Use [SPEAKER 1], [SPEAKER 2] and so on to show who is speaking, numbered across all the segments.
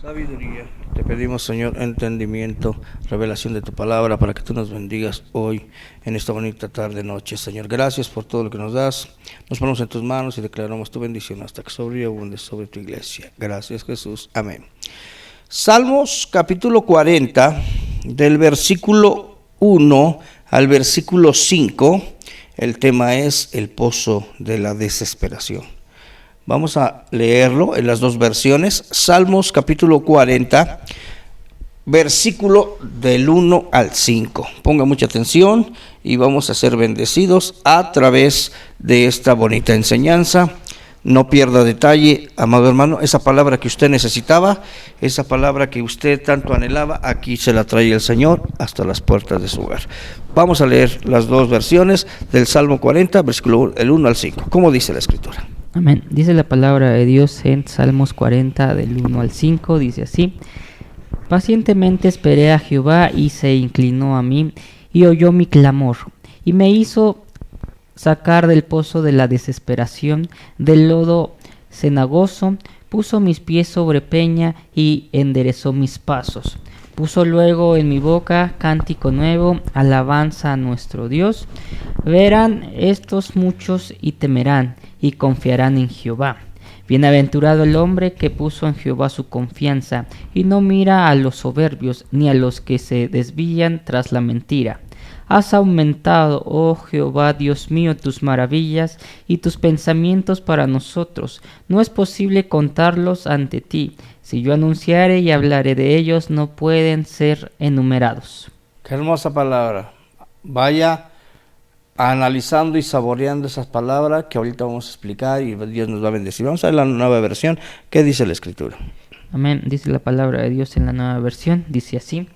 [SPEAKER 1] Sabiduría. Te pedimos, Señor, entendimiento, revelación de tu palabra para que tú nos bendigas hoy en esta bonita tarde, noche. Señor, gracias por todo lo que nos das. Nos ponemos en tus manos y declaramos tu bendición hasta que sobreabunde sobre tu iglesia. Gracias, Jesús. Amén. Salmos capítulo 40, del versículo 1 al versículo 5. El tema es el pozo de la desesperación. Vamos a leerlo en las dos versiones. Salmos capítulo 40, versículo del 1 al 5. Ponga mucha atención y vamos a ser bendecidos a través de esta bonita enseñanza. No pierda detalle, amado hermano, esa palabra que usted necesitaba, esa palabra que usted tanto anhelaba, aquí se la trae el Señor hasta las puertas de su hogar. Vamos a leer las dos versiones del Salmo 40, versículo del 1 al 5. ¿Cómo dice la Escritura?
[SPEAKER 2] Amén. Dice la palabra de Dios en Salmos 40 del 1 al 5, dice así: Pacientemente esperé a Jehová y se inclinó a mí y oyó mi clamor y me hizo sacar del pozo de la desesperación, del lodo cenagoso, puso mis pies sobre peña y enderezó mis pasos. Puso luego en mi boca cántico nuevo, alabanza a nuestro Dios. Verán estos muchos y temerán y confiarán en Jehová. Bienaventurado el hombre que puso en Jehová su confianza y no mira a los soberbios ni a los que se desvían tras la mentira. Has aumentado, oh Jehová, Dios mío, tus maravillas y tus pensamientos para nosotros. No es posible contarlos ante ti. Si yo anunciare y hablaré de ellos, no pueden ser enumerados.
[SPEAKER 1] Qué hermosa palabra. Vaya analizando y saboreando esas palabras que ahorita vamos a explicar y Dios nos va a bendecir. Vamos a ver la nueva versión. ¿Qué dice la Escritura?
[SPEAKER 2] Amén. Dice la palabra de Dios en la nueva versión. Dice así: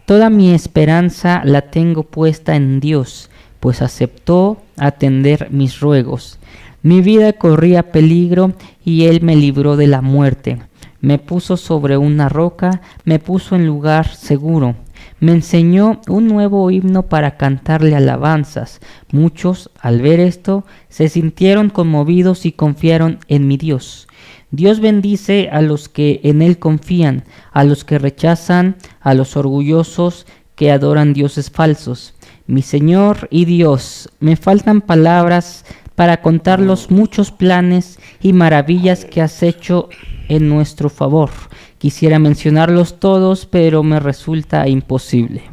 [SPEAKER 2] Toda mi esperanza la tengo puesta en Dios, pues aceptó atender mis ruegos. Mi vida corría peligro y Él me libró de la muerte. Me puso sobre una roca, me puso en lugar seguro. Me enseñó un nuevo himno para cantarle alabanzas. Muchos, al ver esto, se sintieron conmovidos y confiaron en mi Dios. Dios bendice a los que en Él confían, a los que rechazan, a los orgullosos que adoran dioses falsos. Mi Señor y Dios, me faltan palabras para contar los muchos planes y maravillas que has hecho en nuestro favor. Quisiera mencionarlos todos, pero me resulta imposible.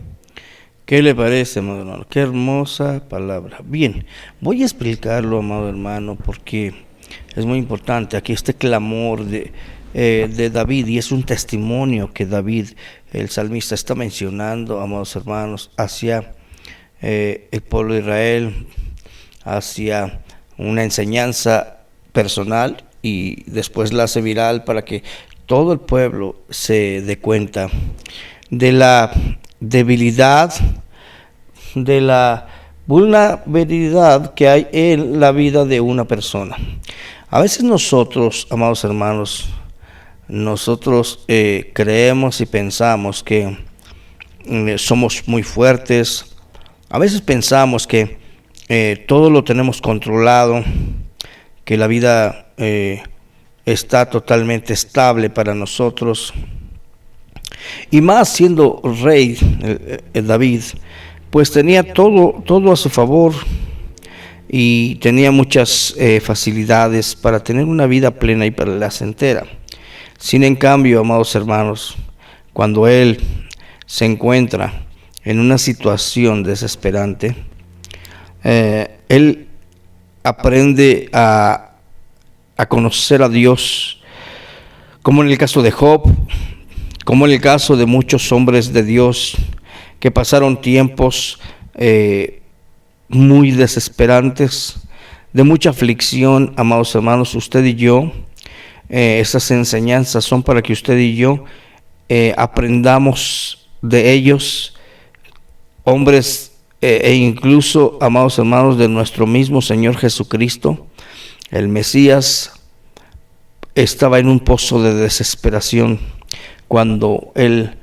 [SPEAKER 1] ¿Qué le parece, amado hermano? Qué hermosa palabra. Bien, voy a explicarlo, amado hermano, porque es muy importante. Aquí este clamor de David, y es un testimonio que David, el salmista, está mencionando, amados hermanos, hacia el pueblo de Israel, hacia una enseñanza personal, y después la hace viral para que todo el pueblo se dé cuenta de la debilidad, de la vulnerabilidad que hay en la vida de una persona. A veces nosotros, amados hermanos, creemos y pensamos que somos muy fuertes. A veces pensamos que todo lo tenemos controlado, que la vida está totalmente estable para nosotros. Y más siendo rey David, pues tenía todo a su favor y tenía muchas facilidades para tener una vida plena y placentera. Sin en cambio, amados hermanos, cuando él se encuentra en una situación desesperante, él aprende a conocer a Dios, como en el caso de Job, como en el caso de muchos hombres de Dios que pasaron tiempos muy desesperantes, de mucha aflicción. Amados hermanos, usted y yo, esas enseñanzas son para que usted y yo aprendamos de ellos, hombres e incluso, amados hermanos, de nuestro mismo Señor Jesucristo. El Mesías estaba en un pozo de desesperación cuando él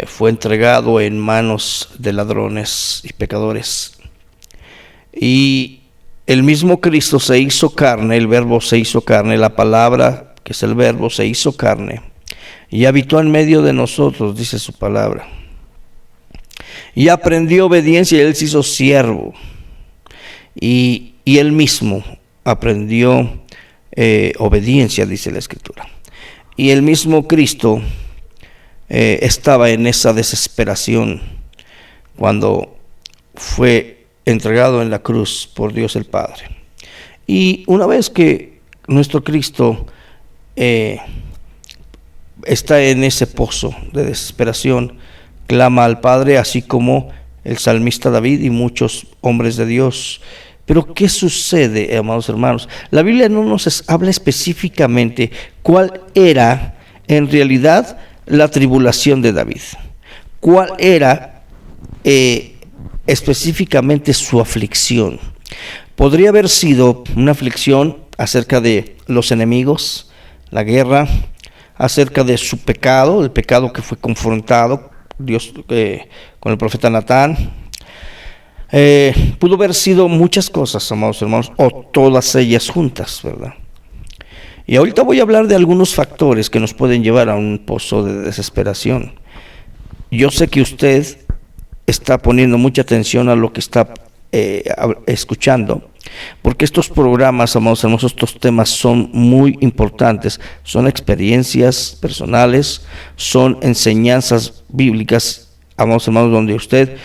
[SPEAKER 1] fue entregado en manos de ladrones y pecadores. Y el mismo Cristo se hizo carne, el Verbo se hizo carne, la palabra que es el Verbo se hizo carne y habitó en medio de nosotros, dice su palabra. Y aprendió obediencia y él se hizo siervo. Y él mismo aprendió obediencia, dice la Escritura. Y el mismo Cristo estaba en esa desesperación cuando fue entregado en la cruz por Dios el Padre. Y una vez que nuestro Cristo está en ese pozo de desesperación, clama al Padre, así como el salmista David y muchos hombres de Dios. Pero ¿qué sucede, amados hermanos? La Biblia no nos habla específicamente cuál era en realidad la tribulación de David, cuál era específicamente su aflicción. Podría haber sido una aflicción acerca de los enemigos, la guerra, acerca de su pecado, el pecado que fue confrontado Dios con el profeta Natán. Pudo haber sido muchas cosas, amados hermanos, o todas ellas juntas, ¿verdad? Y ahorita voy a hablar de algunos factores que nos pueden llevar a un pozo de desesperación. Yo sé que usted está poniendo mucha atención a lo que está escuchando, porque estos programas, amados hermanos, estos temas son muy importantes, son experiencias personales, son enseñanzas bíblicas, amados hermanos, donde usted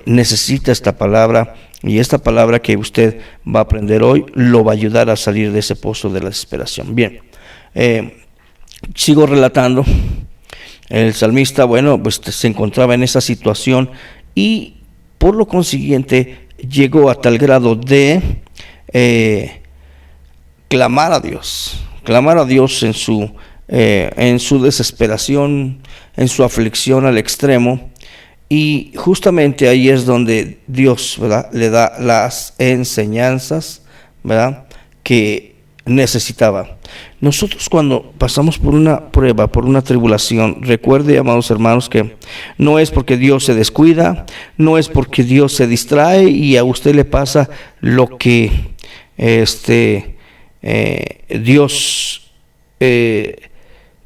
[SPEAKER 1] necesita esta palabra, y esta palabra que usted va a aprender hoy lo va a ayudar a salir de ese pozo de la desesperación. Bien, sigo relatando. El salmista, bueno, pues se encontraba en esa situación y por lo consiguiente llegó a tal grado de clamar a Dios en su desesperación, en su aflicción al extremo. Y justamente ahí es donde Dios, ¿verdad?, le da las enseñanzas, ¿verdad?, que necesitaba. Nosotros cuando pasamos por una prueba, por una tribulación, recuerde, amados hermanos, que no es porque Dios se descuida, no es porque Dios se distrae y a usted le pasa lo que Dios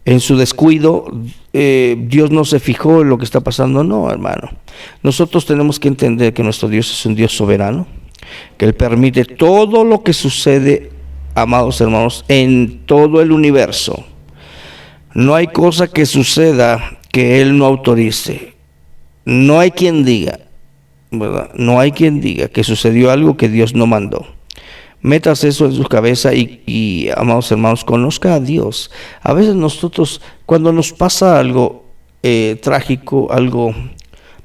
[SPEAKER 1] en su descuido, Dios no se fijó en lo que está pasando. No, hermano. Nosotros tenemos que entender que nuestro Dios es un Dios soberano, que Él permite todo lo que sucede, amados hermanos, en todo el universo. No hay cosa que suceda que Él no autorice. No hay quien diga, ¿verdad? No hay quien diga que sucedió algo que Dios no mandó. Metas eso en su cabeza y, amados hermanos, conozca a Dios. A veces nosotros, cuando nos pasa algo trágico, algo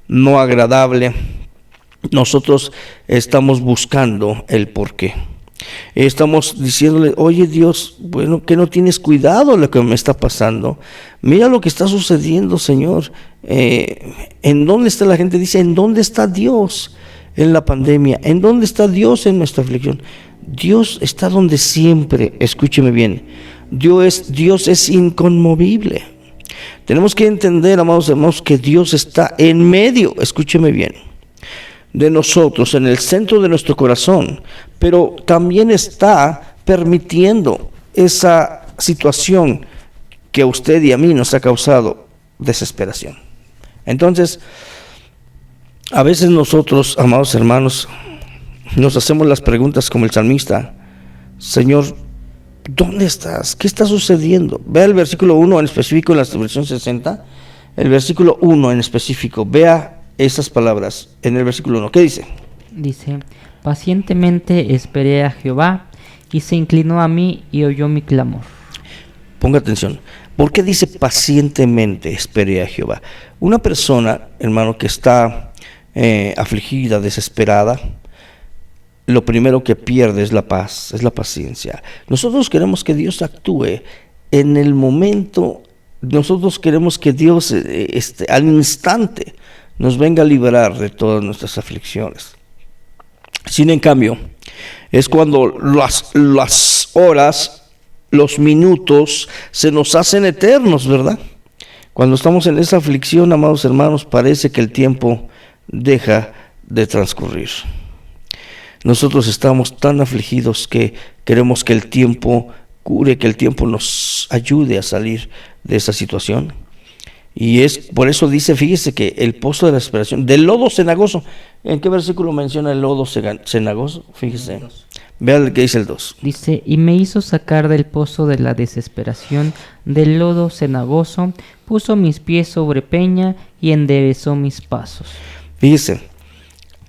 [SPEAKER 1] no agradable, nosotros estamos buscando el porqué. Estamos diciéndole, oye Dios, bueno, que no tienes cuidado de lo que me está pasando. Mira lo que está sucediendo, Señor. ¿En dónde está la gente? Dice, ¿en dónde está Dios en la pandemia? ¿En dónde está Dios en nuestra aflicción? Dios está donde siempre, escúcheme bien, Dios es inconmovible. Tenemos que entender, amados hermanos, que Dios está en medio, escúcheme bien, de nosotros, en el centro de nuestro corazón, pero también está permitiendo esa situación que a usted y a mí nos ha causado desesperación. Entonces, a veces nosotros, amados hermanos, nos hacemos las preguntas como el salmista: Señor, ¿dónde estás? ¿Qué está sucediendo? Vea el versículo 1 en específico en la versión 60, el versículo 1 en específico, vea esas palabras en el versículo 1. ¿Qué dice?
[SPEAKER 2] Dice, pacientemente esperé a Jehová, y se inclinó a mí y oyó mi clamor.
[SPEAKER 1] Ponga atención. ¿Por qué dice pacientemente esperé a Jehová? Una persona, hermano, que está afligida, desesperada, lo primero que pierde es la paz, es la paciencia. Nosotros queremos que Dios actúe en el momento. Nosotros queremos que Dios al instante nos venga a liberar de todas nuestras aflicciones. Sin en cambio, es cuando las horas, los minutos se nos hacen eternos, ¿verdad? Cuando estamos en esa aflicción, amados hermanos, parece que el tiempo deja de transcurrir. Nosotros estamos tan afligidos que queremos que el tiempo cure, que el tiempo nos ayude a salir de esa situación. Y es por eso dice, fíjese que el pozo de la desesperación, del lodo cenagoso. ¿En qué versículo menciona el lodo cenagoso? Fíjese. Vea lo que dice el 2.
[SPEAKER 2] Dice, y me hizo sacar del pozo de la desesperación, del lodo cenagoso, puso mis pies sobre peña y enderezó mis pasos.
[SPEAKER 1] Fíjese,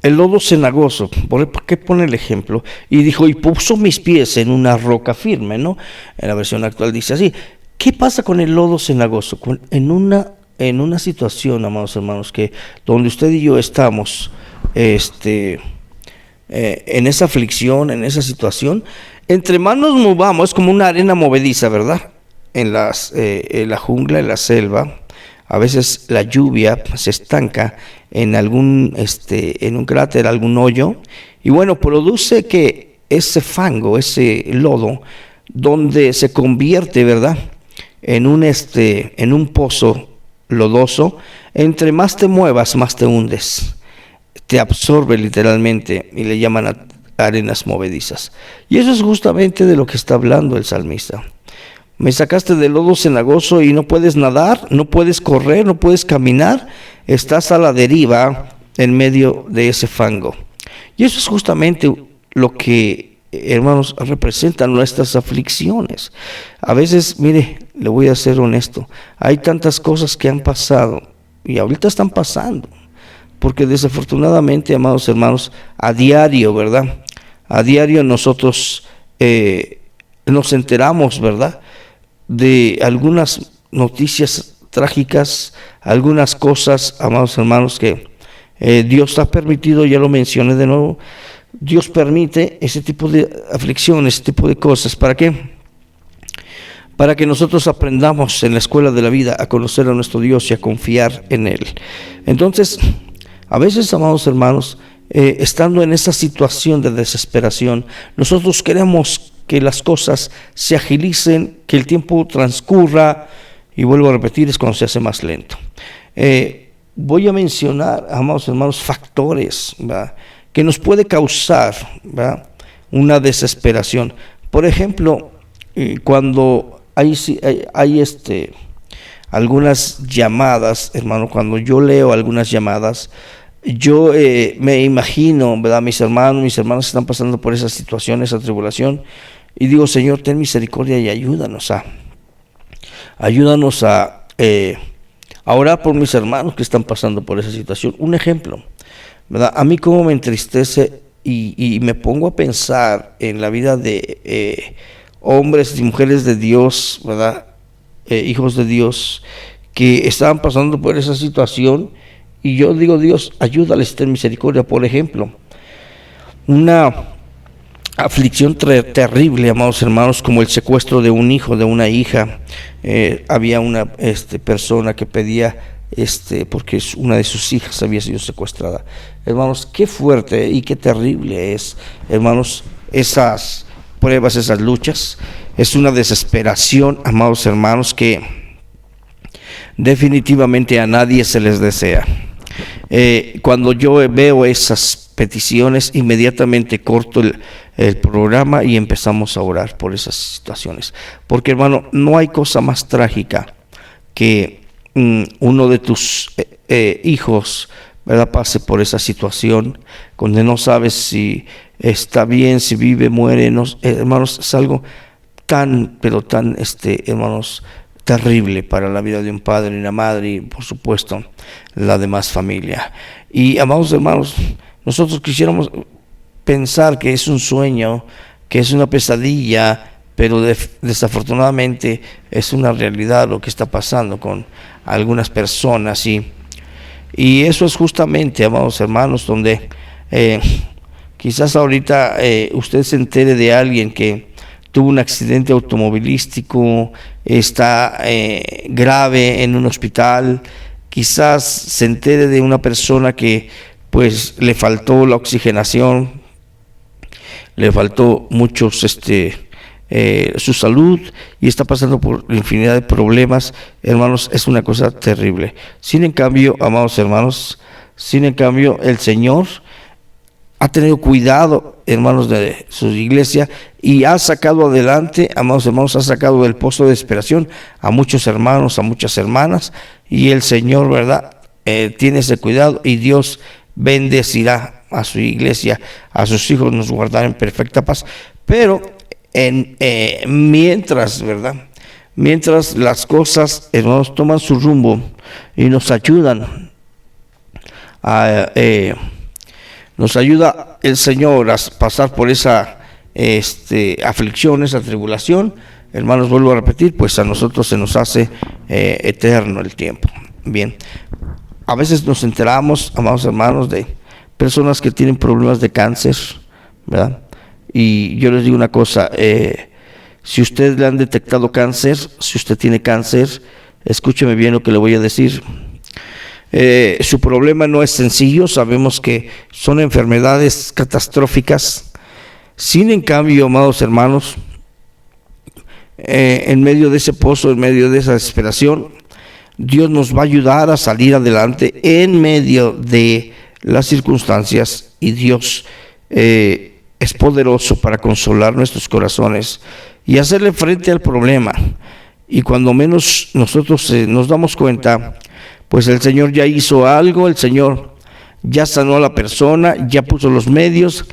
[SPEAKER 1] el lodo cenagoso, ¿por qué pone el ejemplo? Y dijo, y puso mis pies en una roca firme, ¿no? En la versión actual dice así. ¿Qué pasa con el lodo cenagoso? En una situación, amados hermanos, que donde usted y yo estamos, en esa aflicción, en esa situación, entre más nos movamos, es como una arena movediza, ¿verdad? En la jungla, en la selva, a veces la lluvia se estanca en en un cráter, algún hoyo, y bueno, produce que ese fango, ese lodo, donde se convierte, ¿verdad?, en un pozo lodoso, entre más te muevas, más te hundes. Te absorbe literalmente y le llaman arenas movedizas. Y eso es justamente de lo que está hablando el salmista. Me sacaste del lodo cenagoso y no puedes nadar, no puedes correr, no puedes caminar, estás a la deriva en medio de ese fango. Y eso es justamente lo que, hermanos, representan nuestras aflicciones. A veces, mire, le voy a ser honesto, hay tantas cosas que han pasado y ahorita están pasando. Porque desafortunadamente, amados hermanos, a diario, ¿verdad? A diario nosotros nos enteramos, ¿verdad?, de algunas noticias trágicas, algunas cosas, amados hermanos, que Dios ha permitido, ya lo mencioné de nuevo, Dios permite ese tipo de aflicciones, ese tipo de cosas. ¿Para qué? Para que nosotros aprendamos en la escuela de la vida a conocer a nuestro Dios y a confiar en Él. Entonces, a veces, amados hermanos, estando en esa situación de desesperación, nosotros queremos que las cosas se agilicen, que el tiempo transcurra, y vuelvo a repetir, es cuando se hace más lento. Voy a mencionar, amados hermanos, factores, ¿verdad?, que nos puede causar, ¿verdad?, una desesperación. Por ejemplo, cuando hay algunas llamadas, hermano, cuando yo leo algunas llamadas, yo me imagino, ¿verdad?, mis hermanas están pasando por esa situación, esa tribulación, y digo, Señor, ten misericordia y ayúdanos a orar por mis hermanos que están pasando por esa situación. Un ejemplo, ¿verdad? A mí como me entristece y me pongo a pensar en la vida de hombres y mujeres de Dios, ¿verdad?, hijos de Dios, que estaban pasando por esa situación, y yo digo, Dios, ayúdales, ten misericordia. Por ejemplo, una aflicción terrible, amados hermanos, como el secuestro de un hijo, de una hija. Había una persona que pedía, porque una de sus hijas había sido secuestrada. Hermanos, qué fuerte y qué terrible es, hermanos, esas pruebas, esas luchas. Es una desesperación, amados hermanos, que definitivamente a nadie se les desea. Cuando yo veo esas peticiones, inmediatamente corto el programa y empezamos a orar por esas situaciones. Porque, hermano, no hay cosa más trágica que uno de tus hijos, ¿verdad?, pase por esa situación, donde no sabes si está bien, si vive, muere. No, hermanos, es algo tan, pero tan, hermanos, terrible para la vida de un padre y una madre, y por supuesto la demás familia. Y, amados hermanos, nosotros quisiéramos pensar que es un sueño, que es una pesadilla, pero desafortunadamente es una realidad lo que está pasando con algunas personas, y eso es justamente, amados hermanos, donde quizás ahorita usted se entere de alguien que tuvo un accidente automovilístico, está grave en un hospital. Quizás se entere de una persona que pues le faltó la oxigenación, le faltó mucho su salud, y está pasando por infinidad de problemas. Hermanos, es una cosa terrible. Sin en cambio, amados hermanos, el Señor ha tenido cuidado, hermanos, de su iglesia y ha sacado adelante, amados hermanos, ha sacado del pozo de desesperación a muchos hermanos, a muchas hermanas, y el Señor, ¿verdad? Tiene ese cuidado y Dios bendecirá a su iglesia, a sus hijos nos guardará en perfecta paz. Pero mientras, ¿verdad? Mientras las cosas, hermanos, toman su rumbo y nos ayudan nos ayuda el Señor a pasar por esa aflicción, esa tribulación, hermanos, vuelvo a repetir, pues a nosotros se nos hace eterno el tiempo. Bien, a veces nos enteramos, amados hermanos, de personas que tienen problemas de cáncer, ¿verdad? Y yo les digo una cosa, si usted le han detectado cáncer, si usted tiene cáncer, escúcheme bien lo que le voy a decir. Su problema no es sencillo, sabemos que son enfermedades catastróficas. Sin en cambio, amados hermanos, en medio de ese pozo, en medio de esa desesperación, Dios nos va a ayudar a salir adelante en medio de las circunstancias, y Dios es poderoso para consolar nuestros corazones y hacerle frente al problema. Y cuando menos nosotros nos damos cuenta, pues el Señor ya hizo algo, el Señor ya sanó a la persona, ya puso los medios,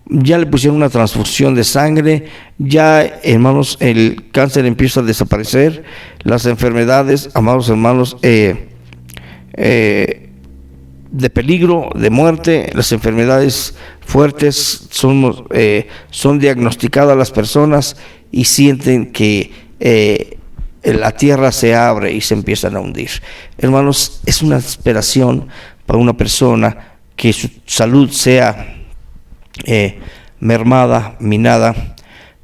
[SPEAKER 1] ya le pusieron una transfusión de sangre, ya, hermanos, el cáncer empieza a desaparecer, las enfermedades, amados hermanos, de peligro, de muerte, las enfermedades fuertes son diagnosticadas a las personas y sienten que la tierra se abre y se empiezan a hundir. Hermanos, es una desesperación para una persona que su salud sea mermada, minada,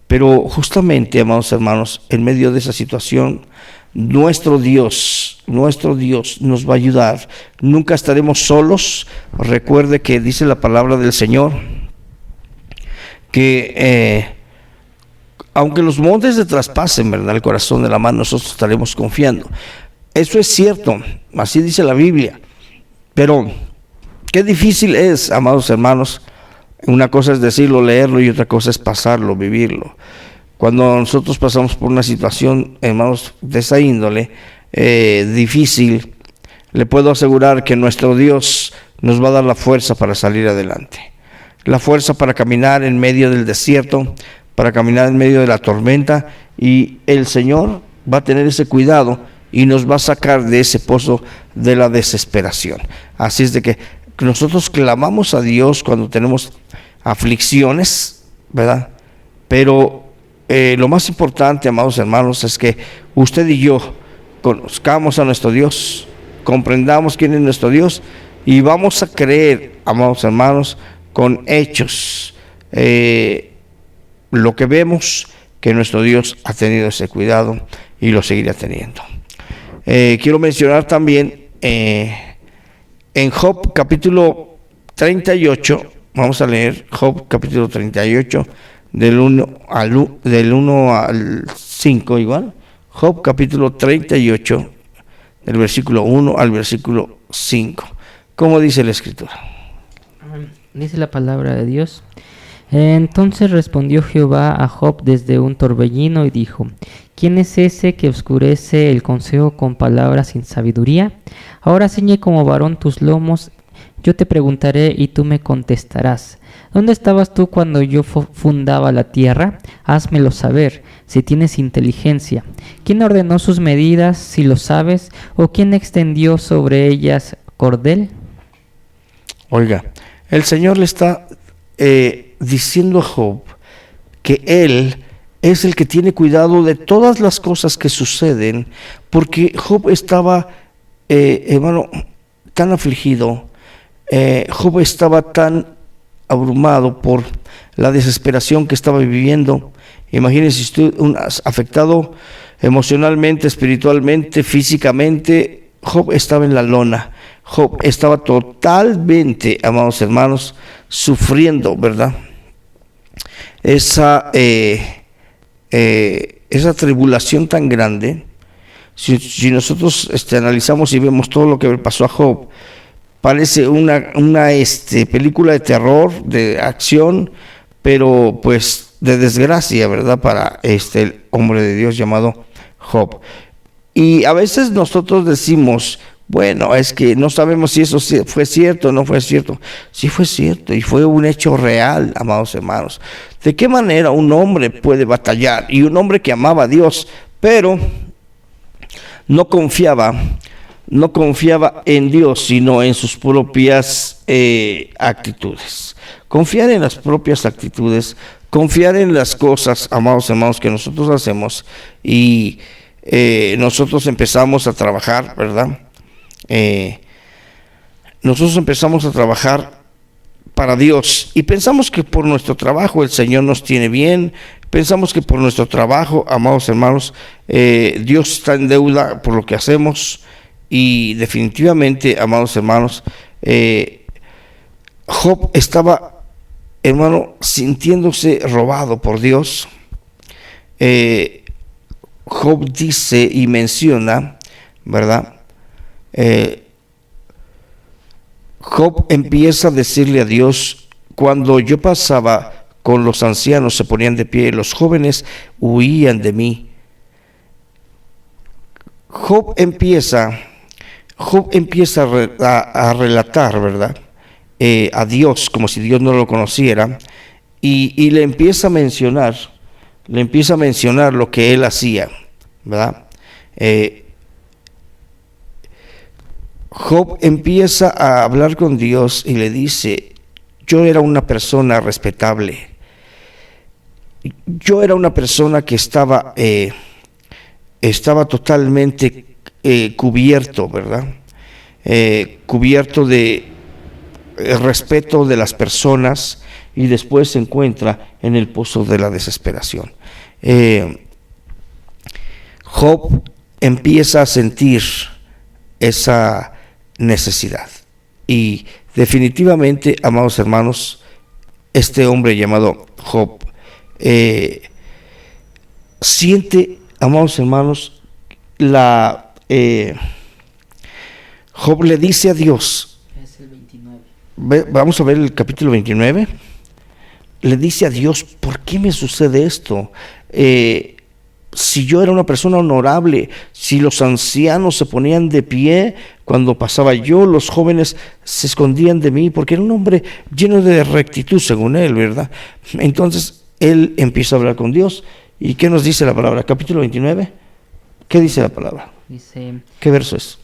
[SPEAKER 1] pero justamente, amados hermanos, en medio de esa situación, nuestro Dios nos va a ayudar. Nunca estaremos solos. Recuerde que dice la palabra del Señor que aunque los montes se traspasen, ¿verdad?, el corazón de la mano, nosotros estaremos confiando. Eso es cierto, así dice la Biblia. Pero qué difícil es, amados hermanos. Una cosa es decirlo, leerlo, y otra cosa es pasarlo, vivirlo. Cuando nosotros pasamos por una situación, hermanos, de esa índole, difícil, le puedo asegurar que nuestro Dios nos va a dar la fuerza para salir adelante. La fuerza para caminar en medio del desierto, para caminar en medio de la tormenta, y el Señor va a tener ese cuidado y nos va a sacar de ese pozo de la desesperación. Así es de que nosotros clamamos a Dios cuando tenemos aflicciones, ¿verdad? Pero lo más importante, amados hermanos, es que usted y yo conozcamos a nuestro Dios, comprendamos quién es nuestro Dios, y vamos a creer, amados hermanos, con hechos, lo que vemos, que nuestro Dios ha tenido ese cuidado y lo seguirá teniendo. Quiero mencionar también en Job capítulo 38, vamos a leer Job capítulo 38, del 1 al 5 igual. Job capítulo 38, del versículo 1 al versículo 5. ¿Cómo dice la Escritura?
[SPEAKER 2] Dice la palabra de Dios: entonces respondió Jehová a Job desde un torbellino y dijo: ¿quién es ese que oscurece el consejo con palabras sin sabiduría? Ahora ciñe como varón tus lomos, yo te preguntaré y tú me contestarás. ¿Dónde estabas tú cuando yo fundaba la tierra? Házmelo saber, si tienes inteligencia. ¿Quién ordenó sus medidas, si lo sabes? ¿O quién extendió sobre ellas cordel?
[SPEAKER 1] Oiga, el Señor le está diciendo a Job que Él es el que tiene cuidado de todas las cosas que suceden, porque Job estaba, hermano, tan afligido, Job estaba tan abrumado por la desesperación que estaba viviendo. Imagínese usted, afectado emocionalmente, espiritualmente, físicamente. Job estaba en la lona. Job estaba totalmente, amados hermanos, sufriendo, ¿verdad? Esa tribulación tan grande. Si nosotros analizamos y vemos todo lo que pasó a Job, parece una película de terror, de acción, pero pues de desgracia, ¿verdad? Para el hombre de Dios llamado Job. Y a veces nosotros decimos, bueno, es que no sabemos si eso fue cierto o no fue cierto. Sí fue cierto y fue un hecho real, amados hermanos. ¿De qué manera un hombre puede batallar? Y un hombre que amaba a Dios, pero no confiaba en Dios, sino en sus propias actitudes. Confiar en las propias actitudes, confiar en las cosas, amados hermanos, que nosotros hacemos y nosotros empezamos a trabajar, ¿verdad? Nosotros empezamos a trabajar para Dios y pensamos que por nuestro trabajo el Señor nos tiene bien, pensamos que por nuestro trabajo, amados hermanos, Dios está en deuda por lo que hacemos y definitivamente, amados hermanos, Job estaba, hermano, sintiéndose robado por Dios. Job dice y menciona, ¿verdad? Job empieza a decirle a Dios: cuando yo pasaba con los ancianos se ponían de pie, los jóvenes huían de mí. Job empieza a relatar, ¿verdad? A Dios como si Dios no lo conociera y le empieza a mencionar lo que él hacía, ¿verdad? Job empieza a hablar con Dios y le dice: yo era una persona respetable, yo era una persona que estaba totalmente cubierto, ¿verdad? Cubierto de respeto de las personas, y después se encuentra en el pozo de la desesperación. Job empieza a sentir esa necesidad y definitivamente, amados hermanos, este hombre llamado Job siente, amados hermanos, Job le dice a Dios,
[SPEAKER 2] es el 29.
[SPEAKER 1] Vamos a ver el capítulo 29. Le dice a Dios: ¿por qué me sucede esto? Si yo era una persona honorable, si los ancianos se ponían de pie cuando pasaba yo, los jóvenes se escondían de mí, porque era un hombre lleno de rectitud según él, ¿verdad? Entonces él empieza a hablar con Dios. ¿Y qué nos dice la palabra? Capítulo 29. ¿Qué dice la palabra?
[SPEAKER 2] Dice:
[SPEAKER 1] ¿Qué verso es?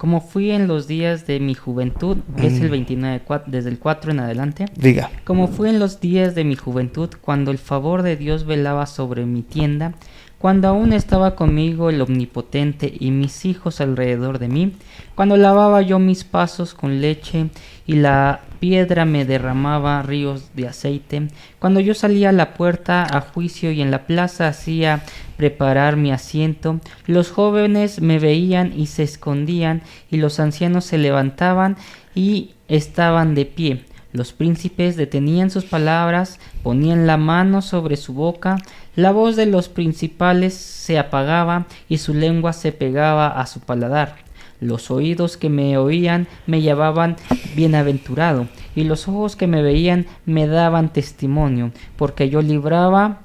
[SPEAKER 2] como fui en los días de mi juventud, es el 29, desde el 4 en adelante.
[SPEAKER 1] Diga.
[SPEAKER 2] Como fui en los días de mi juventud, cuando el favor de Dios velaba sobre mi tienda, cuando aún estaba conmigo el Omnipotente y mis hijos alrededor de mí, cuando lavaba yo mis pasos con leche y la piedra me derramaba ríos de aceite, cuando yo salía a la puerta a juicio y en la plaza hacía preparar mi asiento, los jóvenes me veían y se escondían, y los ancianos se levantaban y estaban de pie. Los príncipes detenían sus palabras, ponían la mano sobre su boca, la voz de los principales se apagaba y su lengua se pegaba a su paladar. Los oídos que me oían me llamaban bienaventurado, y los ojos que me veían me daban testimonio, porque yo libraba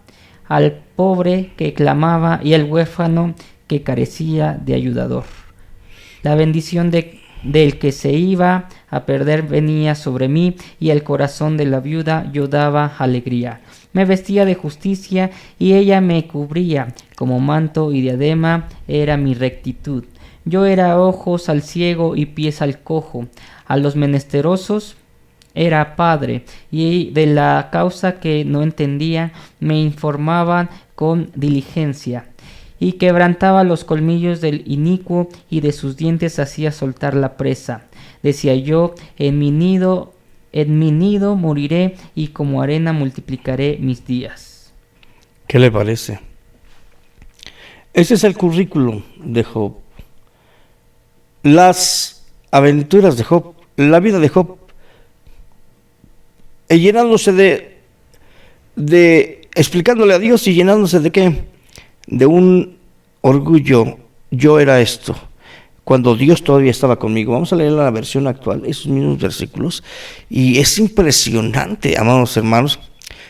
[SPEAKER 2] al pobre que clamaba y al huérfano que carecía de ayudador. La bendición del que se iba a perder venía sobre mí, y al corazón de la viuda yo daba alegría. Me vestía de justicia y ella me cubría, como manto y diadema era mi rectitud. Yo era ojos al ciego y pies al cojo, a los menesterosos era padre, y de la causa que no entendía me informaban con diligencia. Y quebrantaba los colmillos del inicuo, y de sus dientes hacía soltar la presa. Decía yo: en mi nido moriré, y como arena multiplicaré mis días.
[SPEAKER 1] ¿Qué le parece? Ese es el currículum de Job. Las aventuras de Job, la vida de Job, llenándose explicándole a Dios y llenándose de ¿qué? De un orgullo. Yo era esto. cuando Dios todavía estaba conmigo. Vamos a leer la versión actual, esos mismos versículos, y es impresionante, amados hermanos,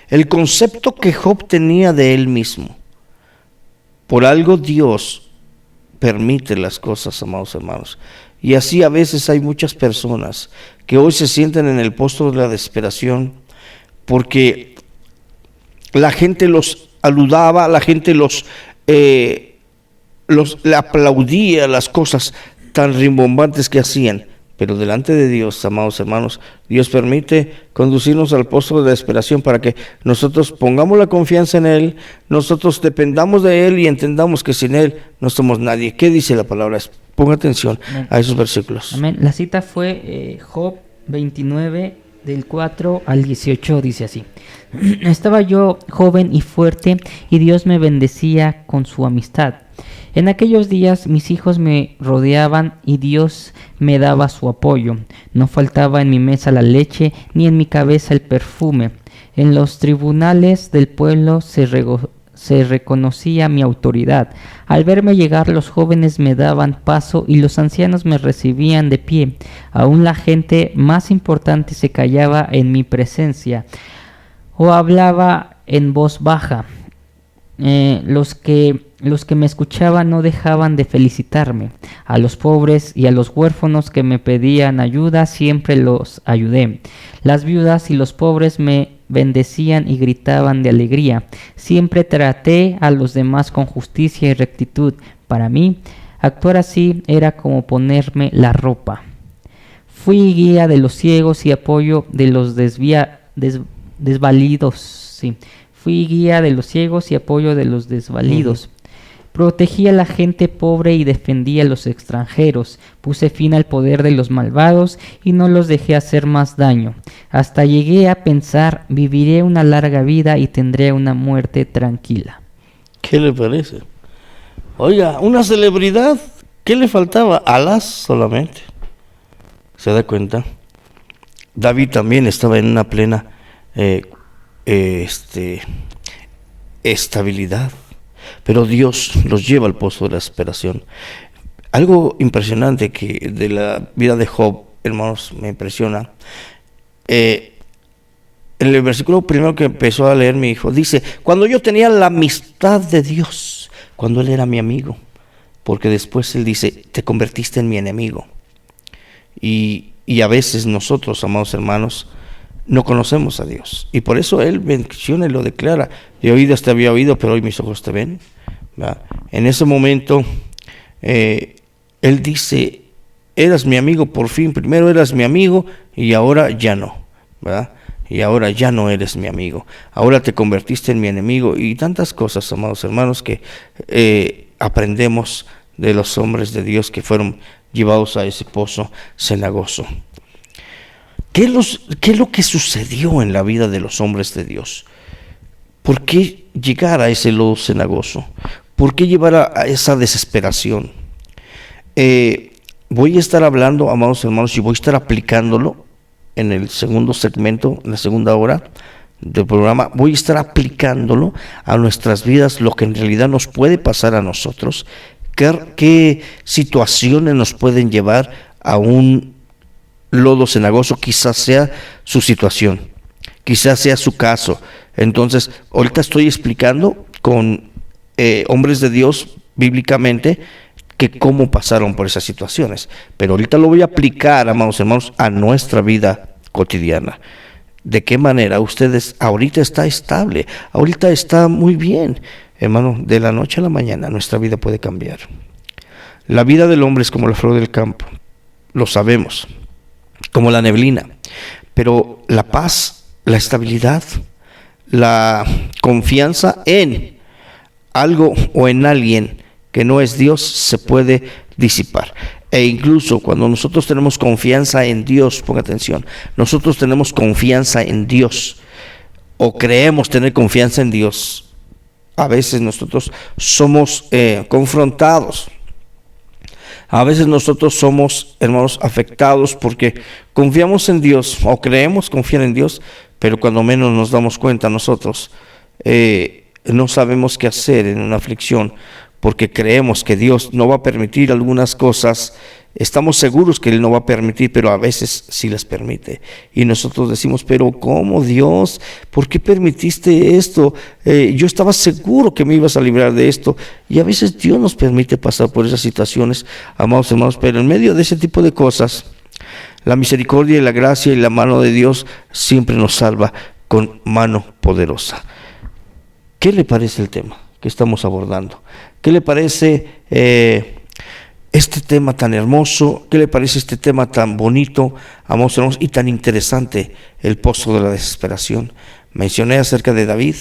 [SPEAKER 1] el concepto que Job tenía de él mismo. Por algo Dios permite las cosas, amados hermanos. Y así a veces hay muchas personas que hoy se sienten en el posto de la desesperación porque la gente los aludaba, la gente le aplaudía las cosas tan rimbombantes que hacían. Pero delante de Dios, amados hermanos, Dios permite conducirnos al pozo de la desesperación para que nosotros pongamos la confianza en Él, nosotros dependamos de Él y entendamos que sin Él no somos nadie. ¿Qué dice la palabra? Ponga atención a esos versículos.
[SPEAKER 2] Amén. La cita fue Job 29, del 4 al 18, dice así. Estaba yo joven y fuerte, y Dios me bendecía con su amistad. En aquellos días mis hijos me rodeaban y Dios me daba su apoyo. No faltaba en mi mesa la leche, ni en mi cabeza el perfume. En los tribunales del pueblo se reconocía mi autoridad. Al verme llegar, los jóvenes me daban paso y los ancianos me recibían de pie. Aún la gente más importante se callaba en mi presencia o hablaba en voz baja. Los que me escuchaban no dejaban de felicitarme. A los pobres y a los huérfanos que me pedían ayuda siempre los ayudé. Las viudas y los pobres me bendecían y gritaban de alegría. Siempre traté a los demás con justicia y rectitud. Para mí, actuar así era como ponerme la ropa. Fui guía de los ciegos y apoyo de los desvalidos. Sí. Fui guía de los ciegos y apoyo de los desvalidos. Protegí a la gente pobre y defendí a los extranjeros. Puse fin al poder de los malvados y no los dejé hacer más daño. Hasta llegué a pensar, viviré una larga vida y tendré una muerte tranquila.
[SPEAKER 1] ¿Qué le parece? Oiga, una celebridad, ¿qué le faltaba? Alas solamente. ¿Se da cuenta? David también estaba en una plena estabilidad, pero Dios los lleva al pozo de la desesperación. Algo impresionante que de la vida de Job, hermanos, me impresiona. En el versículo primero que empezó a leer mi hijo, dice: cuando yo tenía la amistad de Dios, cuando Él era mi amigo, porque después Él dice: te convertiste en mi enemigo. Y a veces nosotros, amados hermanos, no conocemos a Dios, y por eso Él menciona y lo declara: de oídas te había oído, pero hoy mis ojos te ven. ¿Verdad? En ese momento Él dice: eras mi amigo por fin, primero eras mi amigo y ahora ya no, ¿verdad? Y ahora ya no eres mi amigo, ahora te convertiste en mi enemigo, y tantas cosas, amados hermanos, que aprendemos de los hombres de Dios que fueron llevados a ese pozo cenagoso. ¿Qué es lo que sucedió en la vida de los hombres de Dios? ¿Por qué llegar a ese lodo cenagoso? ¿Por qué llevar a esa desesperación? Voy a estar hablando, amados hermanos, y voy a estar aplicándolo en el segundo segmento, en la segunda hora del programa. Voy a estar aplicándolo a nuestras vidas, lo que en realidad nos puede pasar a nosotros, qué situaciones nos pueden llevar a un lodo cenagoso. Quizás sea su situación, quizás sea su caso. Entonces, ahorita estoy explicando con hombres de Dios bíblicamente que cómo pasaron por esas situaciones, pero ahorita lo voy a aplicar, amados hermanos, a nuestra vida cotidiana. ¿De qué manera? Ustedes ahorita está estable, ahorita está muy bien, hermano. De la noche a la mañana nuestra vida puede cambiar. La vida del hombre es como la flor del campo, lo sabemos, como la neblina, pero la paz, la estabilidad, la confianza en algo o en alguien que no es Dios se puede disipar. E incluso cuando nosotros tenemos confianza en Dios, ponga atención, nosotros tenemos confianza en Dios o creemos tener confianza en Dios, a veces nosotros somos confrontados. A veces nosotros somos, hermanos, afectados porque confiamos en Dios o creemos confiar en Dios, pero cuando menos nos damos cuenta nosotros no sabemos qué hacer en una aflicción, porque creemos que Dios no va a permitir algunas cosas. Estamos seguros que Él no va a permitir, pero a veces sí las permite. Y nosotros decimos, pero ¿cómo, Dios? ¿Por qué permitiste esto? Yo estaba seguro que me ibas a librar de esto. Y a veces Dios nos permite pasar por esas situaciones, amados hermanos, pero en medio de ese tipo de cosas, la misericordia y la gracia y la mano de Dios siempre nos salva con mano poderosa. ¿Qué le parece el tema que estamos abordando? ¿Qué le parece este tema tan hermoso? ¿Qué le parece este tema tan bonito, amados hermanos, y tan interesante, el pozo de la desesperación? Mencioné acerca de David,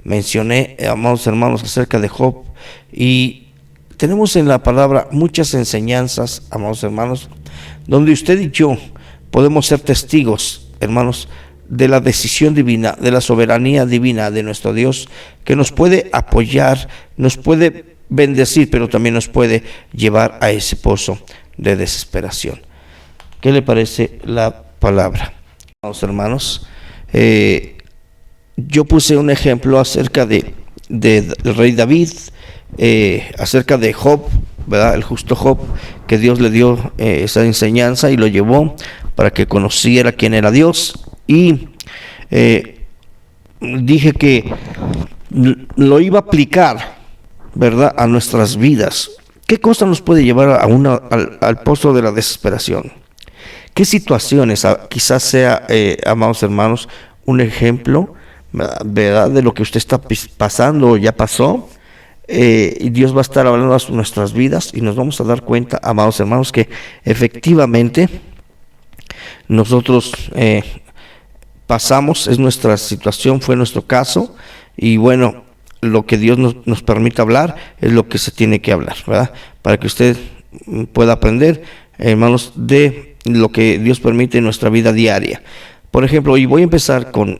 [SPEAKER 1] mencioné, amados hermanos, acerca de Job, y tenemos en la palabra muchas enseñanzas, amados hermanos, donde usted y yo podemos ser testigos, hermanos, de la decisión divina, de la soberanía divina de nuestro Dios, que nos puede apoyar, nos puede bendecir, pero también nos puede llevar a ese pozo de desesperación. ¿Qué le parece la palabra? Vamos, hermanos, yo puse un ejemplo acerca del rey David, acerca de Job, ¿verdad? El justo Job, que Dios le dio esa enseñanza y lo llevó para que conociera quién era Dios. Y dije que lo iba a aplicar, ¿verdad?, a nuestras vidas. ¿Qué cosa nos puede llevar al pozo de la desesperación? ¿Qué situaciones? Quizás sea, amados hermanos, un ejemplo, ¿verdad?, de lo que usted está pasando o ya pasó. Y Dios va a estar hablando a nuestras vidas y nos vamos a dar cuenta, amados hermanos, que efectivamente nosotros pasamos, es nuestra situación, fue nuestro caso, y bueno, lo que Dios nos permite hablar es lo que se tiene que hablar, ¿verdad? Para que usted pueda aprender, hermanos, de lo que Dios permite en nuestra vida diaria. Por ejemplo, y voy a empezar con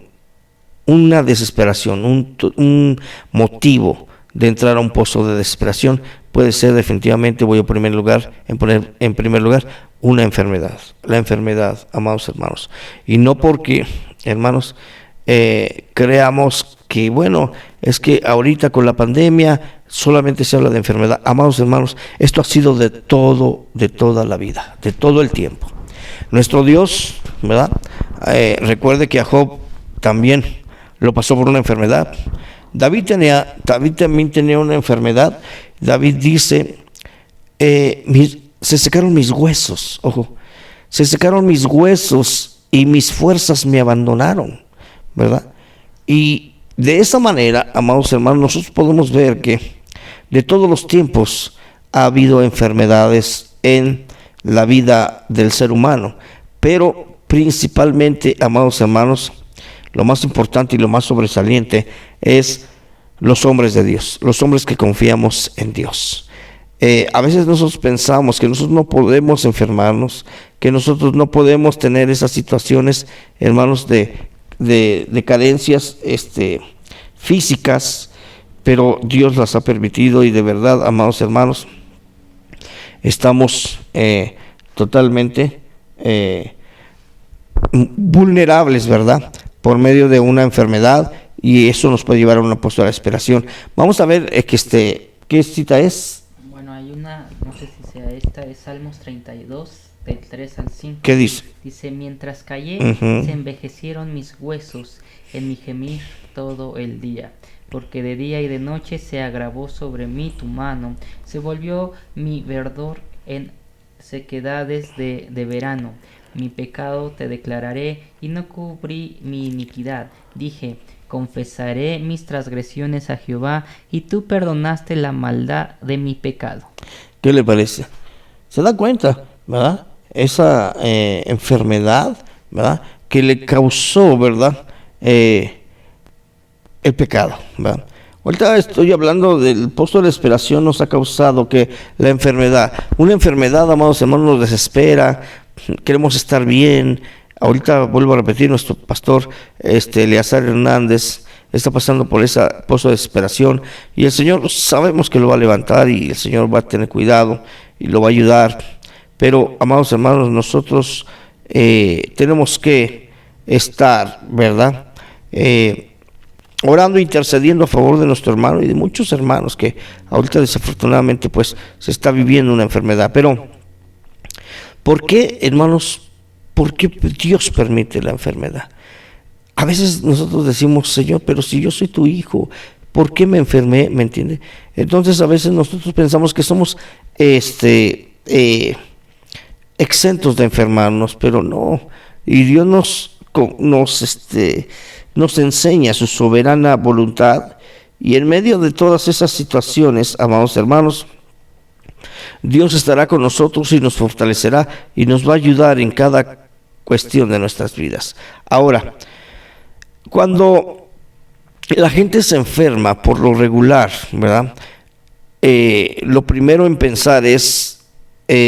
[SPEAKER 1] una desesperación, un motivo de entrar a un pozo de desesperación. Puede ser definitivamente, voy a poner en primer lugar una enfermedad, la enfermedad, amados hermanos, y no porque, hermanos, creamos que, bueno, es que ahorita con la pandemia solamente se habla de enfermedad. Amados hermanos, esto ha sido de toda la vida, de todo el tiempo. Nuestro Dios, ¿verdad? Recuerde que a Job también lo pasó por una enfermedad. David también tenía una enfermedad. David dice, se secaron mis huesos, ojo, se secaron mis huesos y mis fuerzas me abandonaron, ¿verdad? Y de esa manera, amados hermanos, nosotros podemos ver que de todos los tiempos ha habido enfermedades en la vida del ser humano, pero principalmente, amados hermanos, lo más importante y lo más sobresaliente es los hombres de Dios, los hombres que confiamos en Dios. A veces nosotros pensamos que nosotros no podemos enfermarnos, que nosotros no podemos tener esas situaciones, hermanos, de carencias físicas, pero Dios las ha permitido, y de verdad, amados hermanos, estamos totalmente vulnerables, ¿verdad?, por medio de una enfermedad, y eso nos puede llevar a una postura de desesperación. Vamos a ver ¿qué cita es?
[SPEAKER 2] Bueno, hay una, no sé si sea esta, es Salmos 32, del 3 al 5.
[SPEAKER 1] ¿Qué dice?
[SPEAKER 2] Dice, mientras callé, se envejecieron mis huesos en mi gemir todo el día, porque de día y de noche se agravó sobre mí tu mano, se volvió mi verdor en sequedades de verano. Mi pecado te declararé y no cubrí mi iniquidad. Dije, confesaré mis transgresiones a Jehová, y tú perdonaste la maldad de mi pecado.
[SPEAKER 1] ¿Qué le parece? ¿Se da cuenta, verdad? Esa enfermedad, ¿verdad?, que le causó, ¿verdad?, el pecado, ¿verdad? Ahorita estoy hablando del pozo de la desesperación. Nos ha causado que la enfermedad, una enfermedad, amados hermanos, nos desespera, queremos estar bien. Ahorita vuelvo a repetir, nuestro pastor Eleazar Hernández está pasando por ese pozo de desesperación, y el Señor sabemos que lo va a levantar, y el Señor va a tener cuidado y lo va a ayudar. Pero, amados hermanos, nosotros tenemos que estar, ¿verdad?, orando, intercediendo a favor de nuestro hermano y de muchos hermanos que ahorita desafortunadamente pues se está viviendo una enfermedad. Pero ¿por qué, hermanos? ¿Por qué Dios permite la enfermedad? A veces nosotros decimos, Señor, pero si yo soy tu hijo, ¿por qué me enfermé? ¿Me entiende? Entonces a veces nosotros pensamos que somos exentos de enfermarnos, pero no. Y Dios nos enseña su soberana voluntad, y en medio de todas esas situaciones, amados hermanos, Dios estará con nosotros y nos fortalecerá y nos va a ayudar en cada cuestión de nuestras vidas. Ahora, cuando la gente se enferma por lo regular, ¿verdad? Lo primero en pensar es,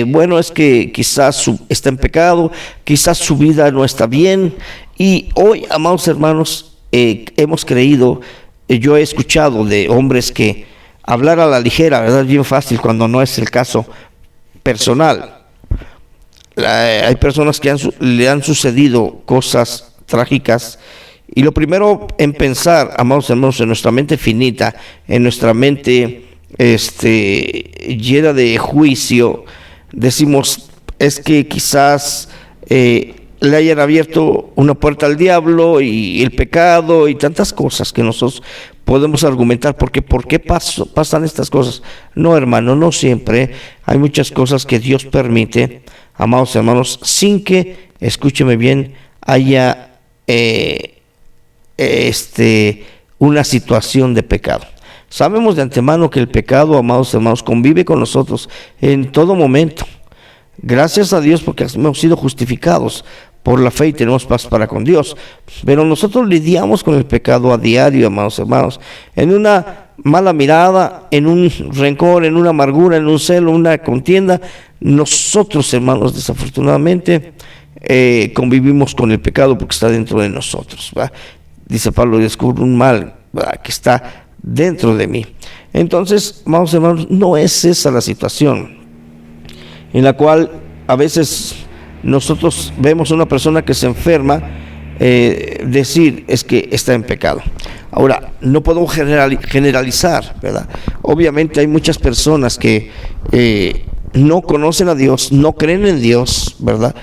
[SPEAKER 1] bueno, es que quizás está en pecado, quizás su vida no está bien. Y hoy, amados hermanos, hemos creído, yo he escuchado de hombres que hablar a la ligera, ¿verdad? Es bien fácil cuando no es el caso personal. Hay personas que le han sucedido cosas trágicas, y lo primero en pensar, amados hermanos, en nuestra mente finita, en nuestra mente llena de juicio, decimos, es que quizás le hayan abierto una puerta al diablo y el pecado y tantas cosas que nosotros podemos argumentar. ¿Por qué pasan estas cosas? No, hermano, no siempre. Hay muchas cosas que Dios permite, amados hermanos, sin que, escúcheme bien, haya una situación de pecado. Sabemos de antemano que el pecado, amados hermanos, convive con nosotros en todo momento. Gracias a Dios, porque hemos sido justificados por la fe y tenemos paz para con Dios. Pero nosotros lidiamos con el pecado a diario, amados hermanos, en una mala mirada, en un rencor, en una amargura, en un celo, una contienda. Nosotros, hermanos, desafortunadamente convivimos con el pecado porque está dentro de nosotros, ¿verdad? Dice Pablo, descubro un mal, ¿verdad?, que está dentro de mí. Entonces, amados hermanos, no es esa la situación en la cual a veces nosotros vemos a una persona que se enferma, decir es que está en pecado. Ahora, no podemos generalizar, ¿verdad? Obviamente hay muchas personas que no conocen a Dios, no creen en Dios, ¿verdad?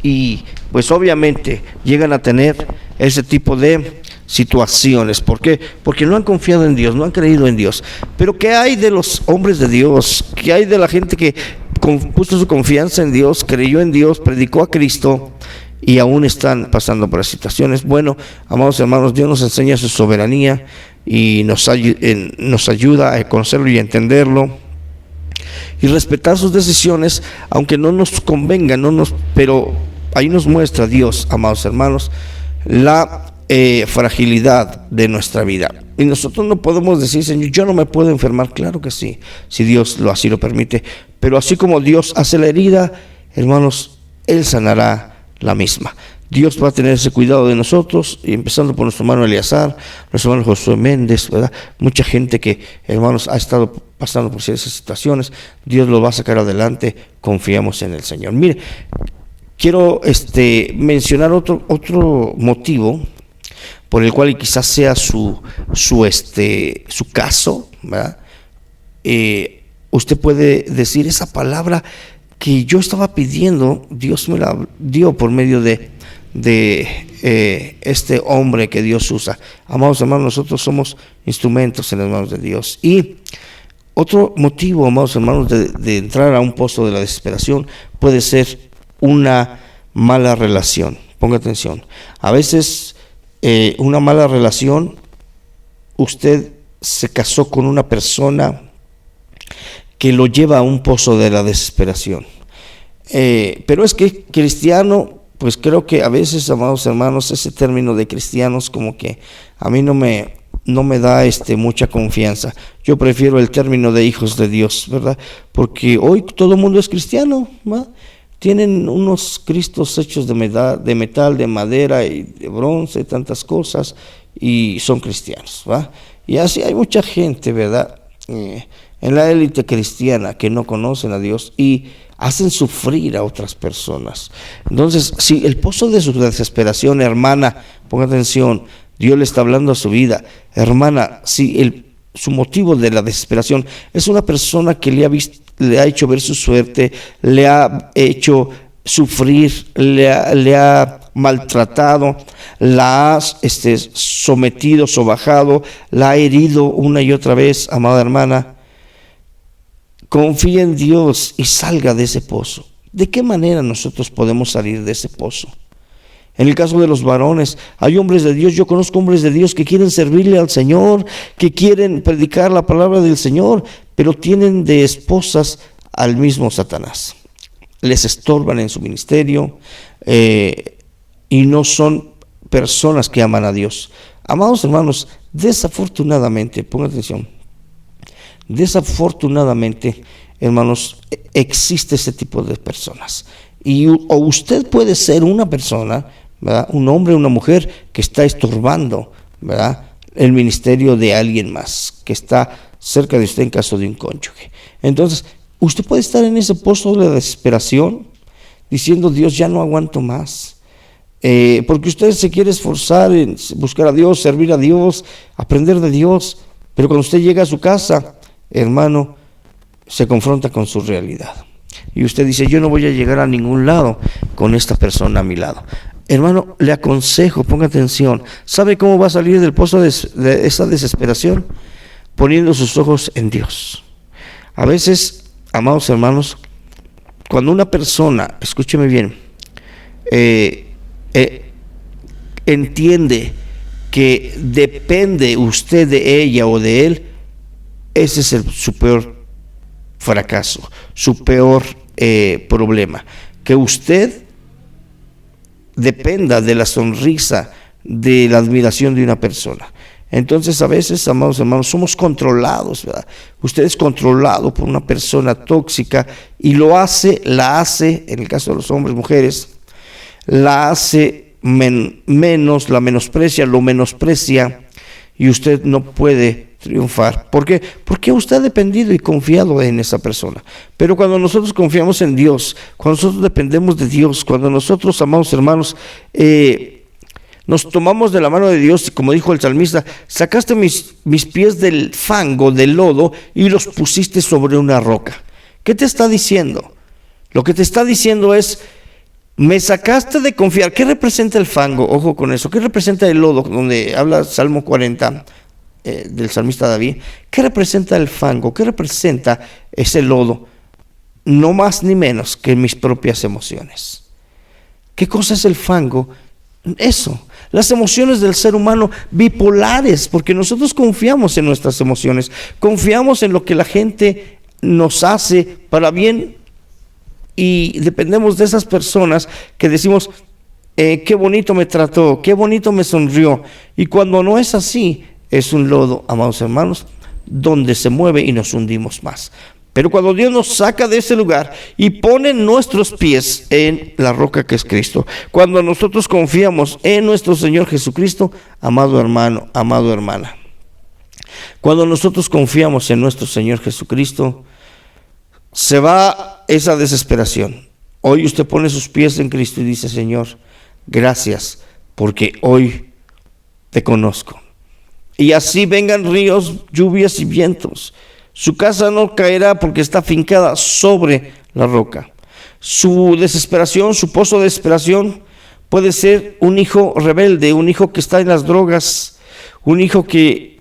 [SPEAKER 1] Y pues obviamente llegan a tener ese tipo de situaciones. ¿Por qué? Porque no han confiado en Dios, no han creído en Dios. Pero ¿qué hay de los hombres de Dios? ¿Qué hay de la gente que puso su confianza en Dios, creyó en Dios, predicó a Cristo y aún están pasando por las situaciones? Bueno, amados hermanos, Dios nos enseña su soberanía y nos ayuda a conocerlo y a entenderlo y respetar sus decisiones, aunque no nos convenga, pero ahí nos muestra Dios, amados hermanos, la fragilidad de nuestra vida. Y nosotros no podemos decir, Señor, yo no me puedo enfermar. Claro que sí, si Dios así lo permite. Pero así como Dios hace la herida, hermanos, Él sanará la misma. Dios va a tener ese cuidado de nosotros, y empezando por nuestro hermano Eleazar, nuestro hermano Josué Méndez, ¿verdad? Mucha gente que, hermanos, ha estado pasando por ciertas situaciones. Dios lo va a sacar adelante, confiamos en el Señor. Mire, quiero mencionar otro motivo por el cual, y quizás sea su caso, ¿verdad? Usted puede decir, esa palabra que yo estaba pidiendo, Dios me la dio por medio de este hombre que Dios usa. Amados hermanos, nosotros somos instrumentos en las manos de Dios. Y otro motivo, amados hermanos, de entrar a un pozo de la desesperación puede ser una mala relación. Ponga atención. A veces una mala relación, usted se casó con una persona que lo lleva a un pozo de la desesperación. Pero es que cristiano, pues creo que a veces, amados hermanos, ese término de cristianos como que a mí no me da mucha confianza. Yo prefiero el término de hijos de Dios, ¿verdad? Porque hoy todo el mundo es cristiano, ¿verdad? Tienen unos cristos hechos de metal, de madera y de bronce, tantas cosas, y son cristianos, ¿va? Y así hay mucha gente, ¿verdad?, en la élite cristiana que no conocen a Dios y hacen sufrir a otras personas. Entonces, si el pozo de su desesperación, hermana, ponga atención, Dios le está hablando a su vida. Hermana, si su motivo de la desesperación es una persona que le ha hecho ver su suerte, le ha hecho sufrir, le ha maltratado, la ha sometido, sobajado, la ha herido una y otra vez, amada hermana, confía en Dios y salga de ese pozo. ¿De qué manera nosotros podemos salir de ese pozo? En el caso de los varones, hay hombres de Dios, yo conozco hombres de Dios que quieren servirle al Señor, que quieren predicar la palabra del Señor, pero tienen de esposas al mismo Satanás. Les estorban en su ministerio y no son personas que aman a Dios. Amados hermanos, desafortunadamente, pongan atención, desafortunadamente, hermanos, existe ese tipo de personas. O usted puede ser una persona, ¿verdad?, un hombre o una mujer que está estorbando, ¿verdad?, el ministerio de alguien más, que está cerca de usted en caso de un cónyuge. Entonces, usted puede estar en ese pozo de la desesperación, diciendo: Dios, ya no aguanto más. Porque usted se quiere esforzar en buscar a Dios, servir a Dios, aprender de Dios, pero cuando usted llega a su casa, hermano, se confronta con su realidad. Y usted dice: yo no voy a llegar a ningún lado con esta persona a mi lado. Hermano, le aconsejo, ponga atención. ¿Sabe cómo va a salir del pozo de esa desesperación? Poniendo sus ojos en Dios. A veces, amados hermanos, cuando una persona, escúcheme bien, entiende que depende usted de ella o de él, ese es su peor fracaso, su peor problema. Que usted dependa de la sonrisa, de la admiración de una persona. Entonces, a veces, amados hermanos, somos controlados, ¿verdad? Usted es controlado por una persona tóxica y la hace, en el caso de los hombres, mujeres, la hace menos, la menosprecia, lo menosprecia, y usted no puede triunfar. ¿Por qué? Porque usted ha dependido y confiado en esa persona. Pero cuando nosotros confiamos en Dios, cuando nosotros dependemos de Dios, cuando nosotros, amados hermanos, nos tomamos de la mano de Dios, y como dijo el salmista: sacaste mis pies del fango, del lodo, y los pusiste sobre una roca. ¿Qué te está diciendo? Lo que te está diciendo es: me sacaste de confiar. ¿Qué representa el fango? Ojo con eso. ¿Qué representa el lodo? Donde habla Salmo 40 del salmista David. ¿Qué representa el fango? ¿Qué representa ese lodo? No más ni menos que mis propias emociones. ¿Qué cosa es el fango? Eso, las emociones del ser humano bipolares, porque nosotros confiamos en nuestras emociones, confiamos en lo que la gente nos hace para bien, y dependemos de esas personas que decimos: qué bonito me trató, qué bonito me sonrió. Y cuando no es así, es un lodo, amados hermanos, donde se mueve y nos hundimos más. Pero cuando Dios nos saca de ese lugar y pone nuestros pies en la roca que es Cristo, cuando nosotros confiamos en nuestro Señor Jesucristo, amado hermano, amado hermana, cuando nosotros confiamos en nuestro Señor Jesucristo, se va esa desesperación. Hoy usted pone sus pies en Cristo y dice: Señor, gracias, porque hoy te conozco. Y así vengan ríos, lluvias y vientos, su casa no caerá porque está fincada sobre la roca. Su desesperación, su pozo de desesperación puede ser un hijo rebelde, un hijo que está en las drogas, un hijo que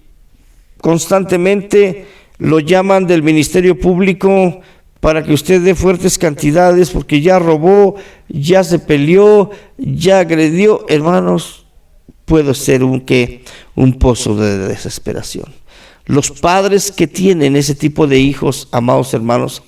[SPEAKER 1] constantemente lo llaman del ministerio público para que usted dé fuertes cantidades porque ya robó, ya se peleó, ya agredió. Hermanos, puede ser un pozo de desesperación. Los padres que tienen ese tipo de hijos, amados hermanos,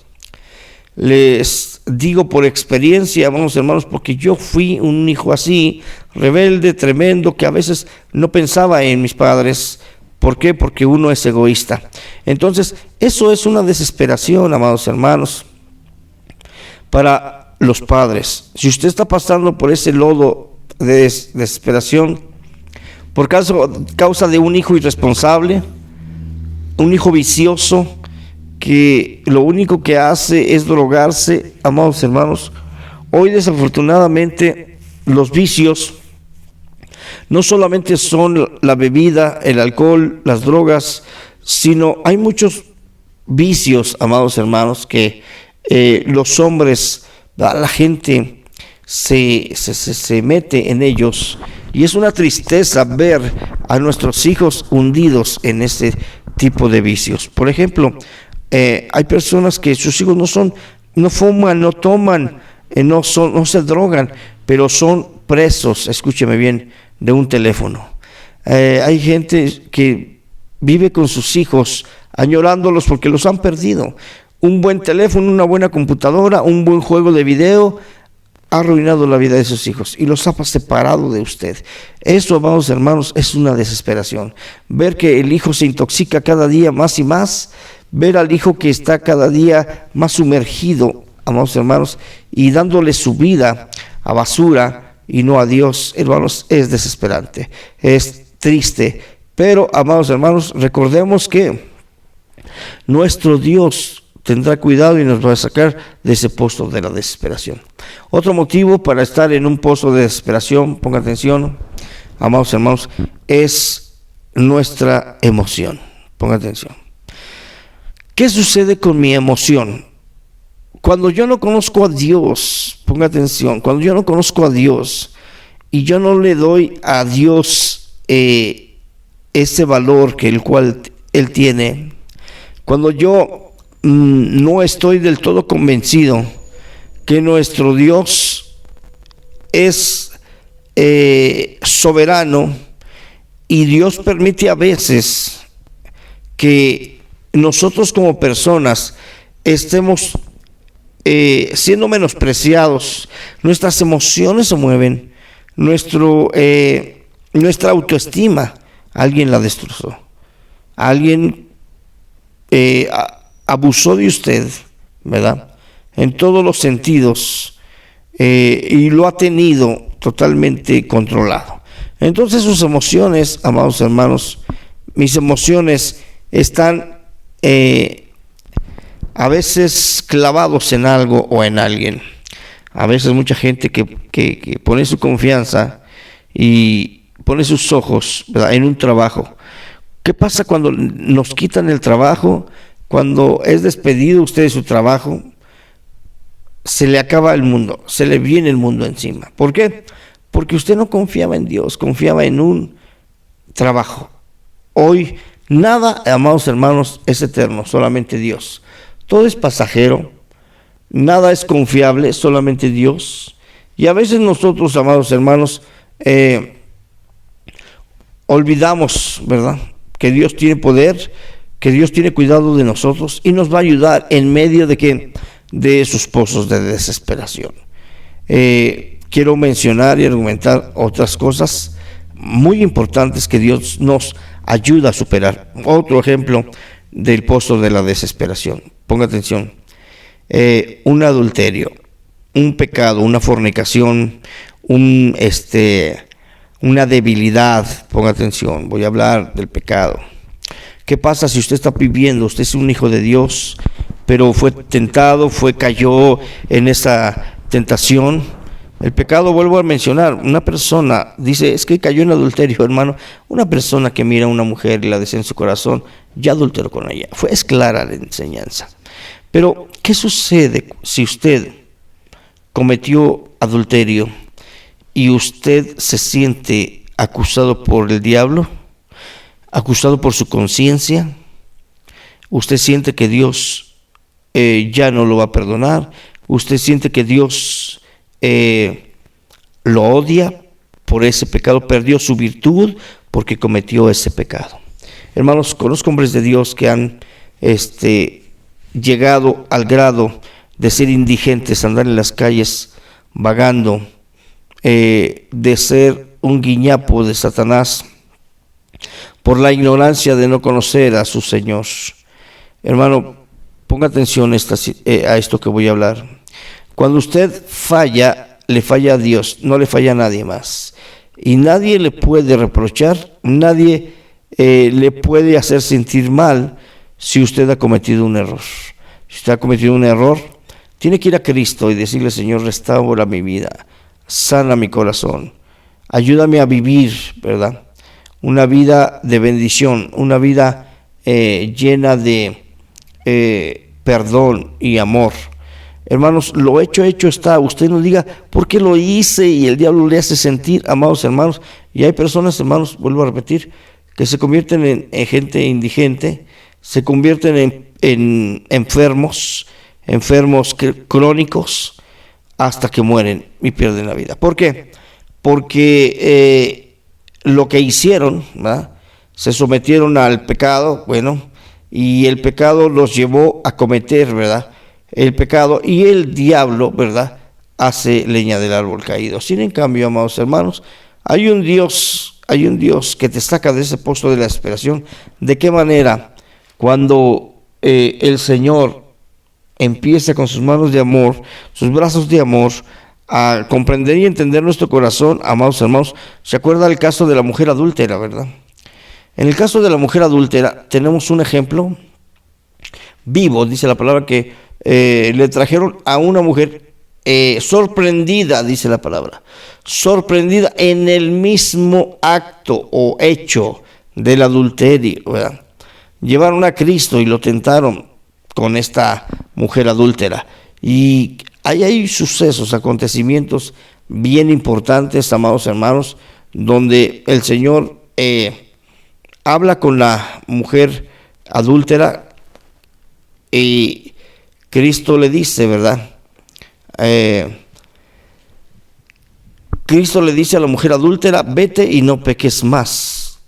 [SPEAKER 1] les digo por experiencia, amados hermanos, porque yo fui un hijo así, rebelde, tremendo, que a veces no pensaba en mis padres. ¿Por qué? Porque uno es egoísta. Entonces, eso es una desesperación, amados hermanos, para los padres. Si usted está pasando por ese lodo de desesperación, por causa de un hijo irresponsable, un hijo vicioso, que lo único que hace es drogarse, amados hermanos, hoy desafortunadamente los vicios no solamente son la bebida, el alcohol, las drogas, sino hay muchos vicios, amados hermanos, que los hombres, la gente se mete en ellos, y es una tristeza ver a nuestros hijos hundidos en ese tipo de vicios. Por ejemplo, hay personas que sus hijos no fuman, no toman, no se drogan, pero son presos, escúcheme bien, de un teléfono. Hay gente que vive con sus hijos añorándolos porque los han perdido. Un buen teléfono, una buena computadora, un buen juego de video ha arruinado la vida de sus hijos y los ha separado de usted. Eso, amados hermanos, es una desesperación. Ver que el hijo se intoxica cada día más y más, ver al hijo que está cada día más sumergido, amados hermanos, y dándole su vida a basura y no a Dios, hermanos, es desesperante, es triste. Pero, amados hermanos, recordemos que nuestro Dios tendrá cuidado y nos va a sacar de ese pozo de la desesperación. Otro motivo para estar en un pozo de desesperación, ponga atención, amados hermanos, es nuestra emoción. Ponga atención. ¿Qué sucede con mi emoción? Cuando yo no conozco a Dios, ponga atención, cuando yo no conozco a Dios y yo no le doy a Dios ese valor que el cual Él tiene, cuando yo no estoy del todo convencido que nuestro Dios es soberano, y Dios permite a veces que nosotros como personas estemos siendo menospreciados, nuestras emociones se mueven, nuestra autoestima, alguien la destrozó, alguien abusó de usted, ¿verdad? En todos los sentidos, y lo ha tenido totalmente controlado. Entonces sus emociones, amados hermanos, mis emociones están a veces clavados en algo o en alguien. A veces mucha gente que pone su confianza y pone sus ojos, ¿verdad?, en un trabajo. ¿Qué pasa cuando nos quitan el trabajo? Cuando es despedido usted de su trabajo, se le acaba el mundo, se le viene el mundo encima. ¿Por qué? Porque usted no confiaba en Dios, confiaba en un trabajo. Hoy nada, amados hermanos, es eterno, solamente Dios. Todo es pasajero, nada es confiable, solamente Dios. Y a veces nosotros, amados hermanos, olvidamos, ¿verdad?, que Dios tiene poder, que Dios tiene cuidado de nosotros y nos va a ayudar en medio de esos pozos de desesperación. Quiero mencionar y argumentar otras cosas muy importantes que Dios nos ayuda a superar. Otro ejemplo del pozo de la desesperación. Ponga atención. Un adulterio, un pecado, una fornicación, una debilidad. Ponga atención, voy a hablar del pecado. ¿Qué pasa si usted está viviendo, usted es un hijo de Dios, pero fue tentado, cayó en esa tentación? El pecado, vuelvo a mencionar, una persona dice, es que cayó en adulterio, hermano. Una persona que mira a una mujer y la desea en su corazón, ya adulteró con ella. Es clara la enseñanza. Pero, ¿qué sucede si usted cometió adulterio y usted se siente acusado por el diablo, acusado por su conciencia? Usted siente que Dios ya no lo va a perdonar. Usted siente que Dios lo odia por ese pecado, perdió su virtud porque cometió ese pecado. Hermanos, conozco hombres de Dios que han llegado al grado de ser indigentes, andar en las calles vagando, de ser un guiñapo de Satanás por la ignorancia de no conocer a su Señor. Hermano, ponga atención a esto que voy a hablar. Cuando usted falla, le falla a Dios, no le falla a nadie más. Y nadie le puede reprochar, nadie le puede hacer sentir mal si usted ha cometido un error. Si usted ha cometido un error, tiene que ir a Cristo y decirle: Señor, restaura mi vida, sana mi corazón, ayúdame a vivir, ¿verdad? Una vida de bendición, una vida llena de perdón y amor. Hermanos, lo hecho está. Usted no diga, ¿por qué lo hice? Y el diablo le hace sentir, amados hermanos. Y hay personas, hermanos, vuelvo a repetir, que se convierten en gente indigente, se convierten en enfermos crónicos, hasta que mueren y pierden la vida. ¿Por qué? Porque lo que hicieron, ¿verdad? Se sometieron al pecado, bueno, y el pecado los llevó a cometer, ¿verdad? El pecado, y el diablo, ¿verdad?, hace leña del árbol caído. Sin en cambio, amados hermanos, hay un Dios que te saca de ese pozo de la desesperación. ¿De qué manera? Cuando el Señor empieza con sus manos de amor, sus brazos de amor, a comprender y entender nuestro corazón, amados hermanos. ¿Se acuerda el caso de la mujer adúltera, verdad? En el caso de la mujer adúltera tenemos un ejemplo vivo, dice la palabra, que le trajeron a una mujer sorprendida, dice la palabra, sorprendida en el mismo acto o hecho del adulterio, ¿verdad? Llevaron a Cristo y lo tentaron con esta mujer adúltera, y ahí hay sucesos, acontecimientos bien importantes, amados hermanos, donde el Señor habla con la mujer adúltera, y Cristo le dice, ¿verdad? Cristo le dice a la mujer adúltera, vete y no peques más.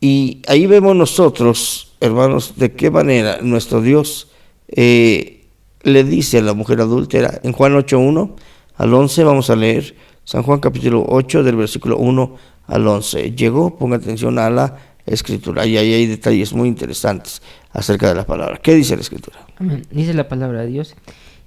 [SPEAKER 1] Y ahí vemos nosotros, hermanos, de qué manera nuestro Dios le dice a la mujer adúltera. En Juan 8:1 al 11 vamos a leer San Juan capítulo 8 del versículo 1 al 11. Llegó, ponga atención a la Escritura, y ahí hay detalles muy interesantes acerca de la palabra. ¿Qué dice la Escritura?
[SPEAKER 2] Amén. Dice la palabra de Dios: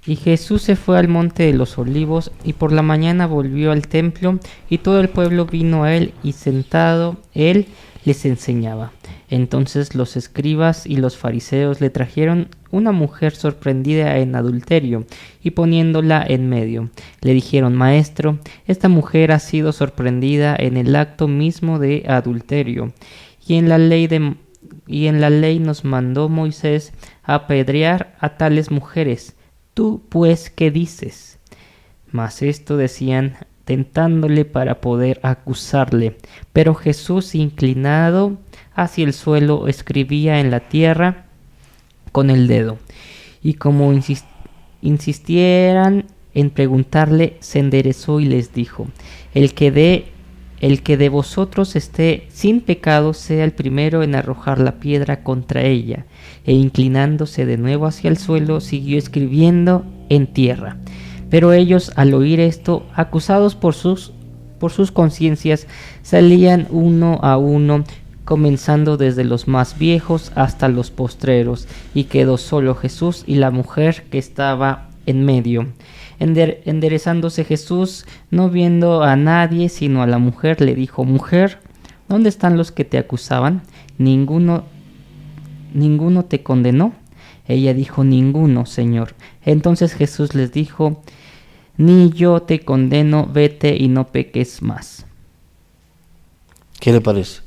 [SPEAKER 2] y Jesús se fue al monte de los olivos, y por la mañana volvió al templo, y todo el pueblo vino a él, y sentado él les enseñaba. Entonces los escribas y los fariseos le trajeron una mujer sorprendida en adulterio, y poniéndola en medio, le dijeron: Maestro, esta mujer ha sido sorprendida en el acto mismo de adulterio, y en la ley nos mandó Moisés apedrear a tales mujeres. ¿Tú, pues, qué dices? Mas esto decían tentándole para poder acusarle. Pero Jesús, inclinado hacia el suelo, escribía en la tierra con el dedo. Y como insistieran en preguntarle, se enderezó y les dijo: el que de vosotros esté sin pecado sea el primero en arrojar la piedra contra ella. E inclinándose de nuevo hacia el suelo, siguió escribiendo en tierra. Pero ellos, al oír esto, acusados por sus conciencias, salían uno a uno, comenzando desde los más viejos hasta los postreros, y quedó solo Jesús y la mujer que estaba en medio. Enderezándose Jesús, no viendo a nadie sino a la mujer, le dijo: Mujer, ¿dónde están los que te acusaban? ¿Ninguno te condenó? Ella dijo: Ninguno, Señor. Entonces Jesús les dijo: Ni yo te condeno, vete y no peques más.
[SPEAKER 1] ¿Qué le parece?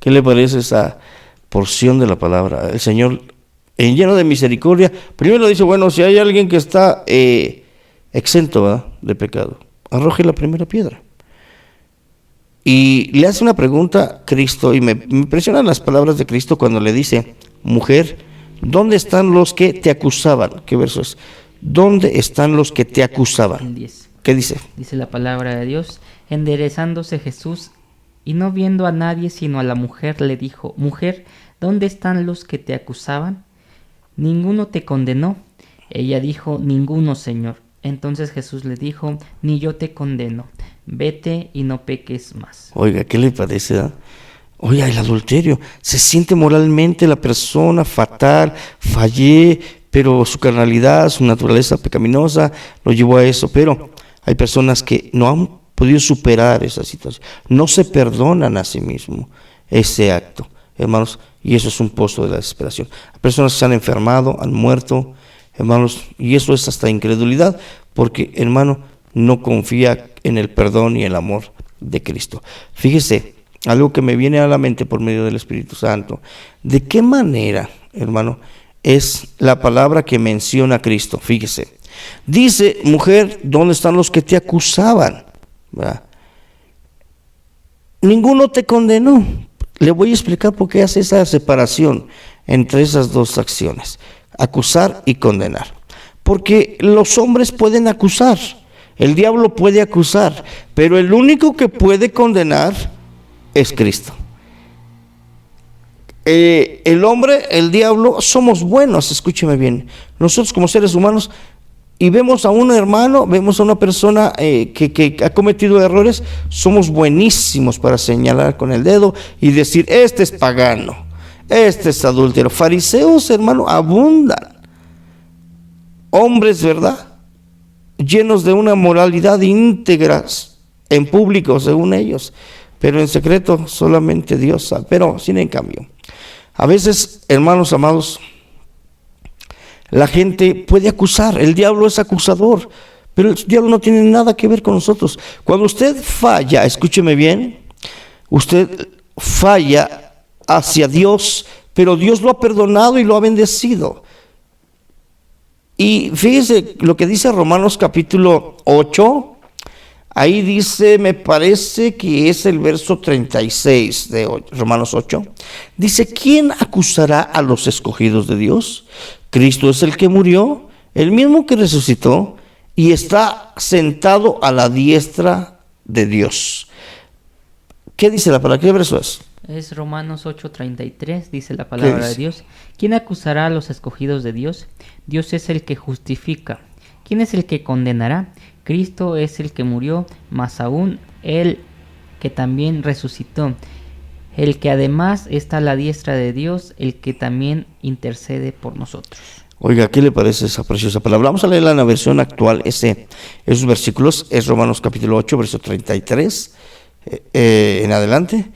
[SPEAKER 1] ¿Qué le parece esa porción de la palabra? El Señor, en lleno de misericordia, primero dice: bueno, si hay alguien que está exento, ¿verdad?, de pecado, arroje la primera piedra. Y le hace una pregunta Cristo, y me impresionan las palabras de Cristo cuando le dice: mujer, ¿dónde están los que te acusaban? ¿Qué verso es? ¿Dónde están los que te acusaban?
[SPEAKER 2] 10.
[SPEAKER 1] ¿Qué dice?
[SPEAKER 2] Dice la palabra de Dios: enderezándose Jesús y no viendo a nadie sino a la mujer, le dijo: Mujer, ¿dónde están los que te acusaban? ¿Ninguno te condenó? Ella dijo: Ninguno, Señor. Entonces Jesús le dijo: Ni yo te condeno, vete y no peques más.
[SPEAKER 1] Oiga, ¿qué le parece? Oiga, el adulterio, se siente moralmente la persona fatal, fallé, pero su carnalidad, su naturaleza pecaminosa lo llevó a eso. Pero hay personas que no han podido superar esa situación, no se perdonan a sí mismos ese acto, hermanos, y eso es un pozo de la desesperación. Hay personas que se han enfermado, han muerto, hermanos, y eso es hasta incredulidad, porque, hermano, no confía en el perdón y el amor de Cristo. Fíjese, algo que me viene a la mente por medio del Espíritu Santo. ¿De qué manera, hermano, es la palabra que menciona a Cristo? Fíjese, dice, mujer, ¿dónde están los que te acusaban? ¿Verdad? Ninguno te condenó. Le voy a explicar por qué hace esa separación entre esas dos acciones, acusar y condenar. Porque los hombres pueden acusar, el diablo puede acusar, pero el único que puede condenar es Cristo. El hombre, el diablo, somos buenos, escúcheme bien. Nosotros como seres humanos, y vemos a un hermano, vemos a una persona que ha cometido errores, somos buenísimos para señalar con el dedo y decir, este es pagano, este es adúltero. Fariseos, hermano, abundan. Hombres, ¿verdad?, llenos de una moralidad íntegra en público, según ellos, pero en secreto solamente Dios sabe. Pero sin en cambio, a veces, hermanos amados, la gente puede acusar, el diablo es acusador, pero el diablo no tiene nada que ver con nosotros. Cuando usted falla, escúcheme bien, usted falla hacia Dios, pero Dios lo ha perdonado y lo ha bendecido. Y fíjese lo que dice Romanos capítulo 8, ahí dice, me parece que es el verso 36 de Romanos 8, dice, ¿quién acusará a los escogidos de Dios? Cristo es el que murió, el mismo que resucitó y está sentado a la diestra de Dios. ¿Qué dice la palabra? ¿Qué verso es?
[SPEAKER 2] Es Romanos 8:33, dice la palabra de Dios. ¿Quién acusará a los escogidos de Dios? Dios es el que justifica. ¿Quién es el que condenará? Cristo es el que murió, más aún el que también resucitó, el que además está a la diestra de Dios, el que también intercede por nosotros.
[SPEAKER 1] Oiga, ¿qué le parece esa preciosa palabra? Vamos a leerla en la versión actual, esos versículos, es Romanos capítulo 8, verso 33, en adelante.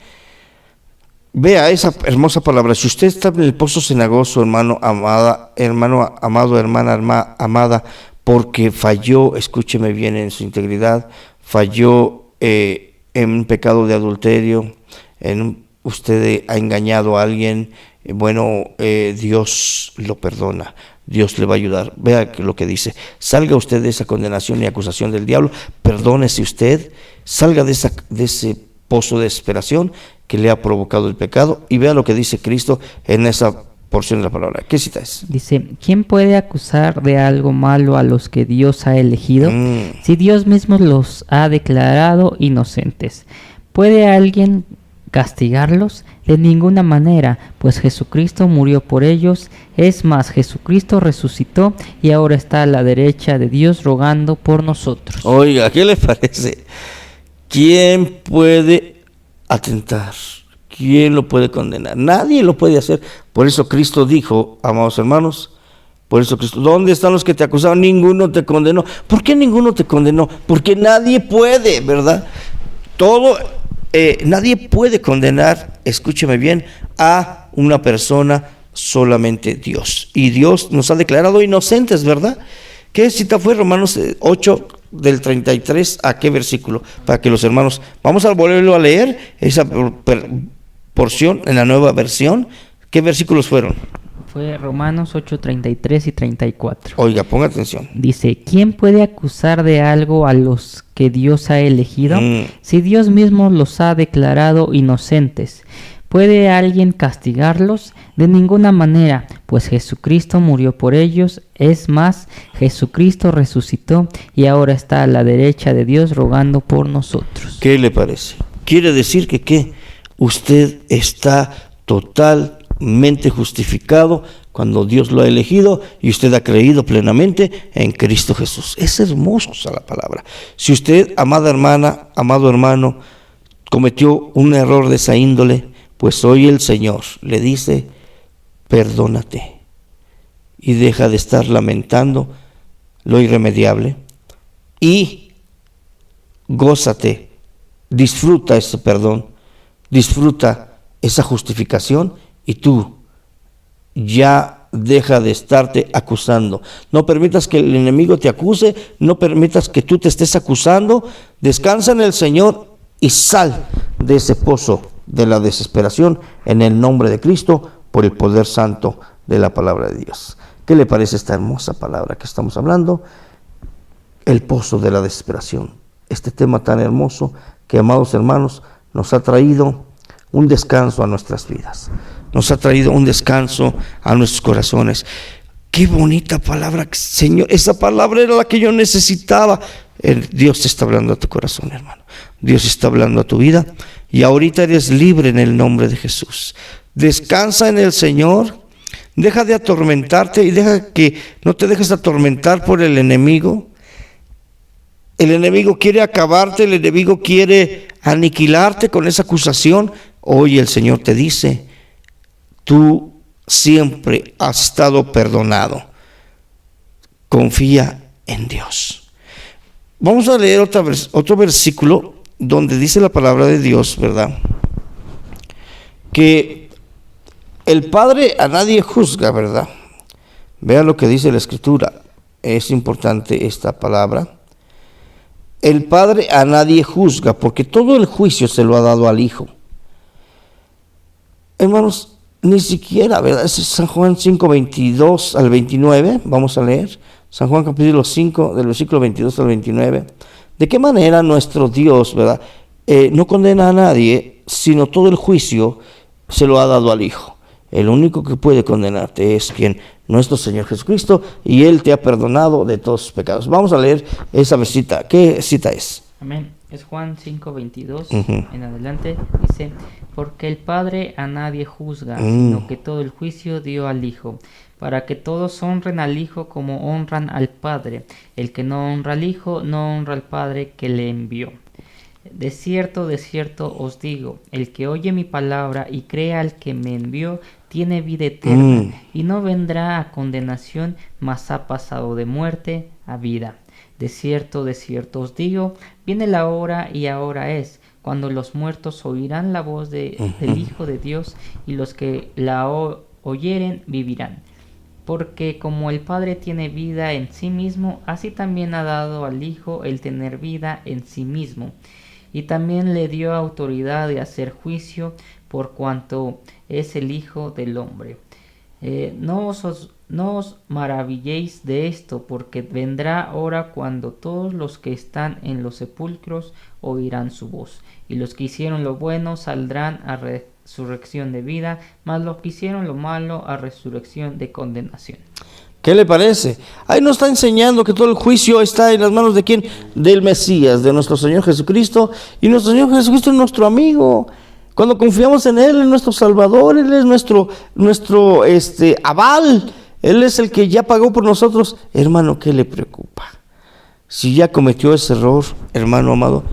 [SPEAKER 1] Vea esa hermosa palabra. Si usted está en el pozo cenagoso, hermano amado, hermana porque falló, escúcheme bien, en su integridad, falló en un pecado de adulterio, usted ha engañado a alguien, Dios lo perdona, Dios le va a ayudar. Vea lo que dice, salga usted de esa condenación y acusación del diablo, perdónese usted, salga de ese pozo de desesperación que le ha provocado el pecado, y vea lo que dice Cristo en esa porción de la palabra. ¿Qué cita es?
[SPEAKER 2] Dice, ¿quién puede acusar de algo malo a los que Dios ha elegido? Si Dios mismo los ha declarado inocentes. ¿Puede alguien castigarlos? De ninguna manera, pues Jesucristo murió por ellos. Es más, Jesucristo resucitó y ahora está a la derecha de Dios rogando por nosotros.
[SPEAKER 1] Oiga, ¿qué le parece? ¿Quién puede atentar? ¿Quién lo puede condenar? Nadie lo puede hacer. Por eso Cristo dijo, amados hermanos, por eso Cristo, ¿dónde están los que te acusaban? Ninguno te condenó. ¿Por qué ninguno te condenó? Porque nadie puede, ¿verdad? Nadie puede condenar, escúcheme bien, a una persona, solamente Dios. Y Dios nos ha declarado inocentes, ¿verdad? ¿Qué cita fue? Romanos 8, del 33, ¿a qué versículo? Para que los hermanos, vamos a volverlo a leer, esa porción en la nueva versión. ¿Qué versículos fueron?
[SPEAKER 2] Fue Romanos 8, 33 y 34.
[SPEAKER 1] Oiga, ponga atención.
[SPEAKER 2] Dice, ¿quién puede acusar de algo a los que Dios ha elegido? Si Dios mismo los ha declarado inocentes. ¿Puede alguien castigarlos? De ninguna manera, pues Jesucristo murió por ellos. Es más, Jesucristo resucitó y ahora está a la derecha de Dios rogando por nosotros.
[SPEAKER 1] ¿Qué le parece? Quiere decir que ¿qué? Usted está totalmente justificado cuando Dios lo ha elegido y usted ha creído plenamente en Cristo Jesús. Es hermosa la palabra. Si usted, amada hermana, amado hermano, cometió un error de esa índole, pues hoy el Señor le dice, perdónate y deja de estar lamentando lo irremediable y gózate, disfruta ese perdón, disfruta esa justificación y tú ya deja de estarte acusando. No permitas que el enemigo te acuse, no permitas que tú te estés acusando. Descansa en el Señor y sal de ese pozo de la desesperación en el nombre de Cristo, por el poder santo de la palabra de Dios. ¿Qué le parece esta hermosa palabra que estamos hablando? El pozo de la desesperación. Este tema tan hermoso que, amados hermanos, nos ha traído un descanso a nuestras vidas. Nos ha traído un descanso a nuestros corazones. Qué bonita palabra, Señor. Esa palabra era la que yo necesitaba. Dios te está hablando a tu corazón, hermano. Dios está hablando a tu vida. Y ahorita eres libre en el nombre de Jesús. Descansa en el Señor. Deja de atormentarte y deja que no te dejes atormentar por el enemigo. El enemigo quiere acabarte, el enemigo quiere aniquilarte con esa acusación. Hoy el Señor te dice: tú siempre has estado perdonado. Confía en Dios. Vamos a leer otro versículo donde dice la palabra de Dios, ¿verdad? Que el Padre a nadie juzga, ¿verdad? Vea lo que dice la Escritura. Es importante esta palabra. El Padre a nadie juzga, porque todo el juicio se lo ha dado al Hijo. Hermanos, ni siquiera, ¿verdad? Es San Juan 5, 22 al 29. Vamos a leer San Juan capítulo 5, del versículo 22 al 29. ¿De qué manera nuestro Dios, verdad, no condena a nadie, sino todo el juicio se lo ha dado al Hijo? El único que puede condenarte es quien, nuestro Señor Jesucristo, y Él te ha perdonado de todos sus pecados. Vamos a leer esa cita. ¿Qué cita es?
[SPEAKER 2] Amén. Es Juan 5:22 en adelante. Dice: porque el Padre a nadie juzga, sino que todo el juicio dio al Hijo, para que todos honren al Hijo como honran al Padre. El que no honra al Hijo, no honra al Padre que le envió. De cierto os digo, el que oye mi palabra y crea al que me envió, tiene vida eterna, y no vendrá a condenación, mas ha pasado de muerte a vida. De cierto os digo, viene la hora, y ahora es, cuando los muertos oirán la voz del Hijo de Dios, y los que la oyeren vivirán. Porque como el Padre tiene vida en sí mismo, así también ha dado al Hijo el tener vida en sí mismo. Y también le dio autoridad de hacer juicio, por cuanto es el Hijo del Hombre. No os maravilléis de esto, porque vendrá hora cuando todos los que están en los sepulcros oirán su voz, y los que hicieron lo bueno saldrán a resurrección de vida, mas los que hicieron lo malo a resurrección de condenación.
[SPEAKER 1] ¿Qué le parece? Ahí nos está enseñando que todo el juicio está en las manos de ¿quién? Del Mesías, de nuestro Señor Jesucristo. Y nuestro Señor Jesucristo es nuestro amigo. Cuando confiamos en Él, es nuestro Salvador, Él es nuestro aval. Él es el que ya pagó por nosotros. Hermano, ¿qué le preocupa? Si ya cometió ese error, hermano amado,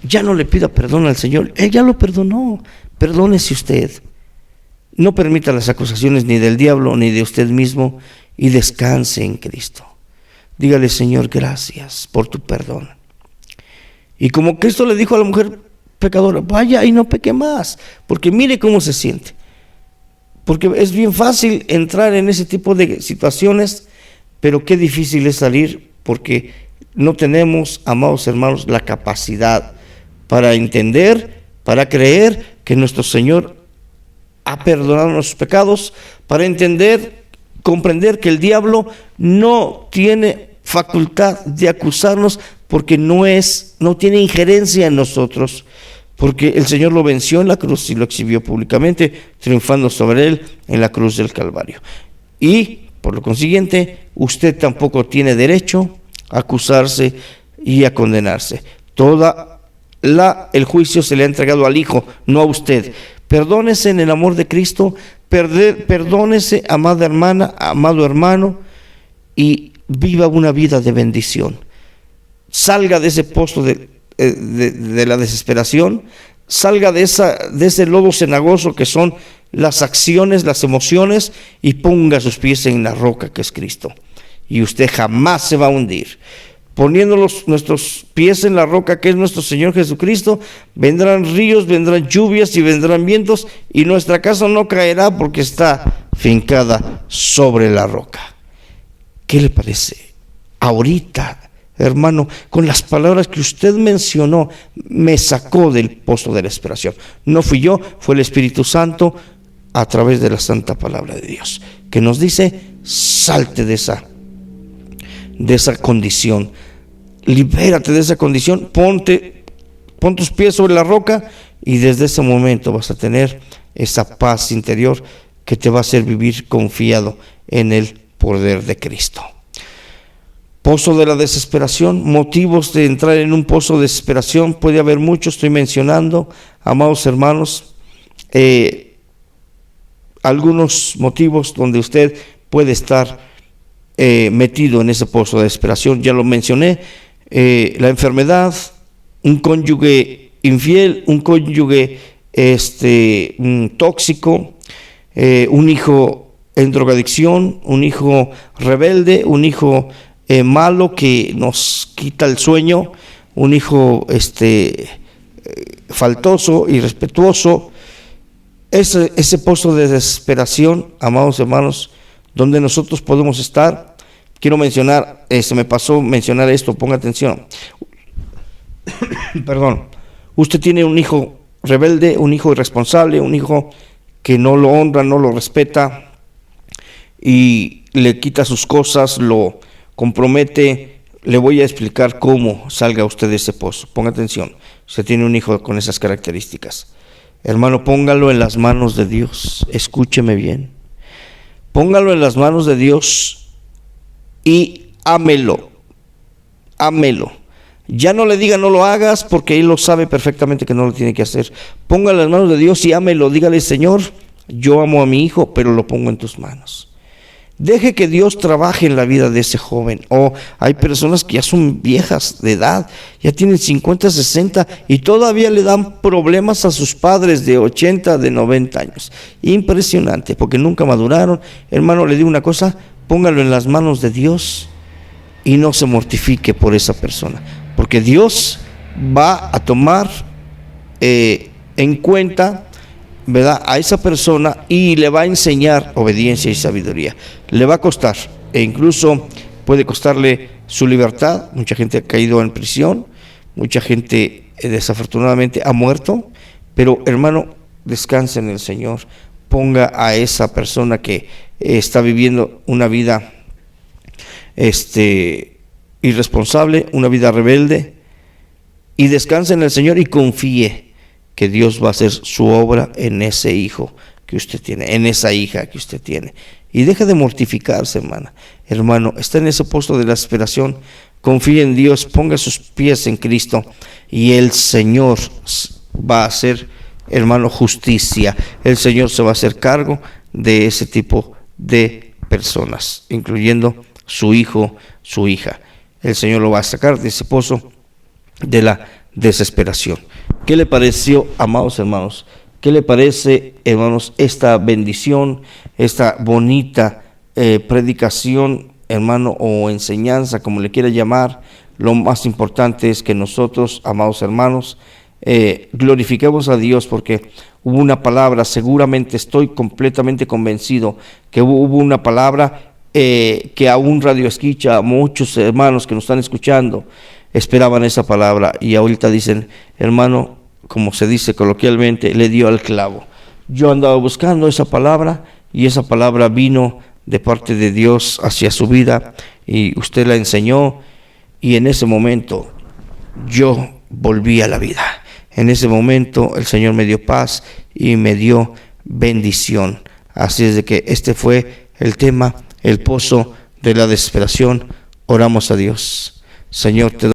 [SPEAKER 1] ya no le pida perdón al Señor. Él ya lo perdonó. Perdónese usted. No permita las acusaciones ni del diablo ni de usted mismo, y descanse en Cristo. Dígale: Señor, gracias por tu perdón. Y como Cristo le dijo a la mujer pecadora: vaya y no peque más, porque mire cómo se siente. Porque es bien fácil entrar en ese tipo de situaciones, pero qué difícil es salir, porque no tenemos, amados hermanos, la capacidad para entender, para creer que nuestro Señor ha perdonado nuestros pecados, para comprender que el diablo no tiene facultad de acusarnos, porque no tiene injerencia en nosotros, porque el Señor lo venció en la cruz y lo exhibió públicamente, triunfando sobre él en la cruz del Calvario. Y por lo consiguiente, usted tampoco tiene derecho a acusarse y a condenarse. El juicio se le ha entregado al Hijo, no a usted. Perdónese en el amor de Cristo, perdónese, amada hermana, amado hermano, y viva una vida de bendición. Salga de ese pozo de la desesperación, salga de ese lodo cenagoso que son las acciones, las emociones, y ponga sus pies en la roca que es Cristo. Y usted jamás se va a hundir. Poniendo nuestros pies en la roca que es nuestro Señor Jesucristo, vendrán ríos, vendrán lluvias y vendrán vientos, y nuestra casa no caerá porque está fincada sobre la roca. ¿Qué le parece? Ahorita, hermano, con las palabras que usted mencionó, me sacó del pozo de la desesperación. No fui yo, fue el Espíritu Santo a través de la santa palabra de Dios, que nos dice: salte de esa condición, libérate de esa condición, pon tus pies sobre la roca, y desde ese momento vas a tener esa paz interior que te va a hacer vivir confiado en el poder de Cristo. Pozo de la desesperación, motivos de entrar en un pozo de desesperación, puede haber muchos, estoy mencionando, amados hermanos, algunos motivos donde usted puede estar metido en ese pozo de desesperación. Ya lo mencioné: la enfermedad, un cónyuge infiel, un cónyuge tóxico, un hijo en drogadicción, un hijo rebelde, un hijo malo que nos quita el sueño, un hijo faltoso, irrespetuoso. Ese pozo de desesperación, amados hermanos, donde nosotros podemos estar. Quiero mencionar, se me pasó mencionar esto, ponga atención. Perdón. Usted tiene un hijo rebelde, un hijo irresponsable, un hijo que no lo honra, no lo respeta y le quita sus cosas, lo compromete. Le voy a explicar cómo salga usted de ese pozo. Ponga atención. Usted tiene un hijo con esas características. Hermano, póngalo en las manos de Dios. Escúcheme bien. Póngalo en las manos de Dios y ámelo. Ámelo. Ya no le diga no lo hagas, porque Él lo sabe perfectamente que no lo tiene que hacer. Póngalo en las manos de Dios y ámelo. Dígale: Señor, yo amo a mi hijo, pero lo pongo en tus manos. Deje que Dios trabaje en la vida de ese joven. Hay personas que ya son viejas de edad, ya tienen 50, 60 y todavía le dan problemas a sus padres de 80, de 90 años. Impresionante, porque nunca maduraron. Hermano, le digo una cosa: póngalo en las manos de Dios y no se mortifique por esa persona, porque Dios va a tomar en cuenta, ¿verdad?, a esa persona y le va a enseñar obediencia y sabiduría. Le va a costar, e incluso puede costarle su libertad. Mucha gente ha caído en prisión, mucha gente desafortunadamente ha muerto, pero hermano, descanse en el Señor. Ponga a esa persona que está viviendo una vida irresponsable, una vida rebelde, y descanse en el Señor y confíe que Dios va a hacer su obra en ese hijo que usted tiene, en esa hija que usted tiene. Y deje de mortificarse, hermano, está en ese pozo de la desesperación. Confíe en Dios, ponga sus pies en Cristo y el Señor va a hacer, hermano, justicia. El Señor se va a hacer cargo de ese tipo de personas, incluyendo su hijo, su hija. El Señor lo va a sacar de ese pozo de la desesperación. ¿Qué le pareció, amados hermanos? ¿Qué le parece, hermanos, esta bendición, esta bonita predicación, hermano, o enseñanza, como le quiera llamar? Lo más importante es que nosotros, amados hermanos, glorifiquemos a Dios, porque hubo una palabra, seguramente estoy completamente convencido que hubo una palabra que aún Radio Escucha, muchos hermanos que nos están escuchando esperaban esa palabra, y ahorita dicen: hermano, como se dice coloquialmente, le dio al clavo. Yo andaba buscando esa palabra y esa palabra vino de parte de Dios hacia su vida y usted la enseñó, y en ese momento yo volví a la vida. En ese momento el Señor me dio paz y me dio bendición. Así es de que este fue el tema, el pozo de la desesperación. Oramos a Dios. Señor, te doy